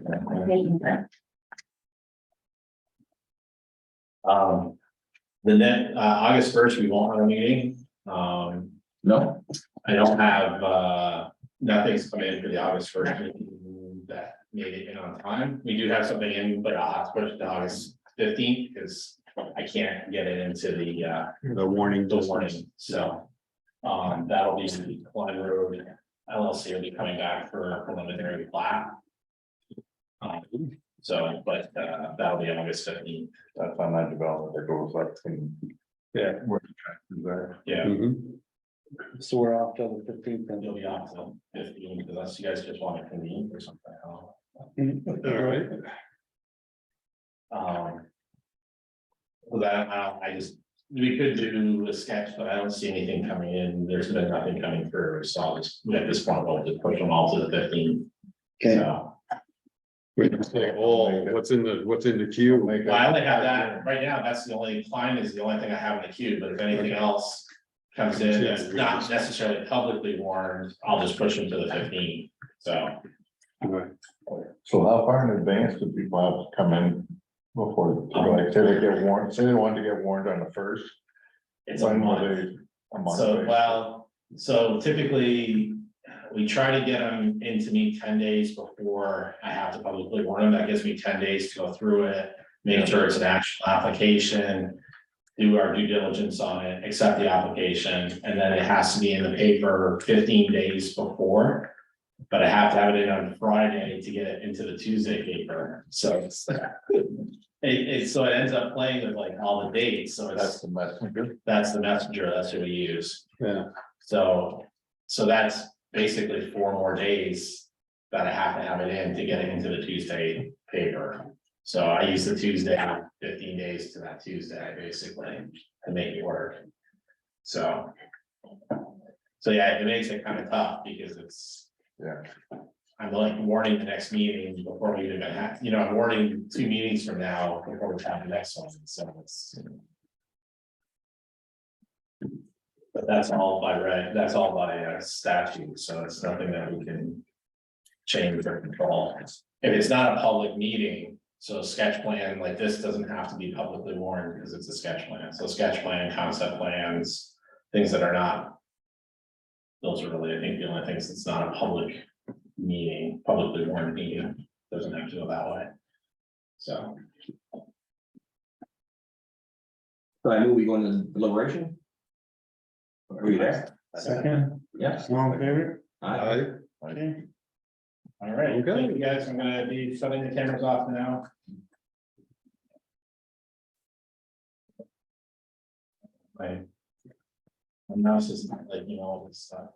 The net, August 1st, we won't have a meeting. No. I don't have, nothing's come in for the August 1st meeting that made it in on time. We do have something in, but I'll have to push it to August 15th because I can't get it into the warning. the warning, so. That'll be the Klein Road LLC will be coming back for a preliminary plat. So, but that'll be August 15th. That's on that development that goes up and. Yeah. Where the tractors are. Yeah, Mhm. So we're off till the 15th then. it'll be off till 15th unless you guys just want to convene or something. All right. Well, that, I just, we could do a sketch, but I don't see anything coming in. There's been nothing coming through, so I'll just, at this point, we'll just push them all to the 15th. Okay. So, Wait, say, oh, what's in the queue? well, I only have that right now. That's the only, Klein is the only thing I have in the queue, but if anything else comes in that's not necessarily publicly warned, I'll just push them to the 15th. So, So how far in advance do people have to come in before, like, say they get warned, say they wanted to get warned on the first? it's a When will month. they? A month? So, well, so typically, we try to get them in to me 10 days before I have to publicly warn them. That gives me 10 days to go through it, make sure it's an actual application. Do our due diligence on it, accept the application, and then it has to be in the paper 15 days before. But I have to have it in on Friday to get it into the Tuesday paper, so it's. So it ends up playing with like all the dates, so That's it's, the messenger. that's the messenger, that's who we use. Yeah. So that's basically 4 more days that I have to have it in to get it into the Tuesday paper. So I use the Tuesday, 15 days to that Tuesday, basically, to make it work. So yeah, it makes it kind of tough because it's, Yeah. I'm like warning the next meeting before we even have, I'm warning 2 meetings from now before we have the next one, so it's. But that's all by that's all by statute, so it's nothing that we can change or control. If it's not a public meeting, so a sketch plan like this doesn't have to be publicly warned because it's a sketch plan. So sketch plan, concept plans, things that are not. Those are really, I think, the only things that's not a public meeting, publicly warned meeting, doesn't have to go that way. So, So I move we go into deliberation? Are we there? Second, Yes. all in favor? Aye. Okay. all right, Okay. thank you guys. I'm gonna be shutting the cameras off now. My mouse is not like, all this stuff.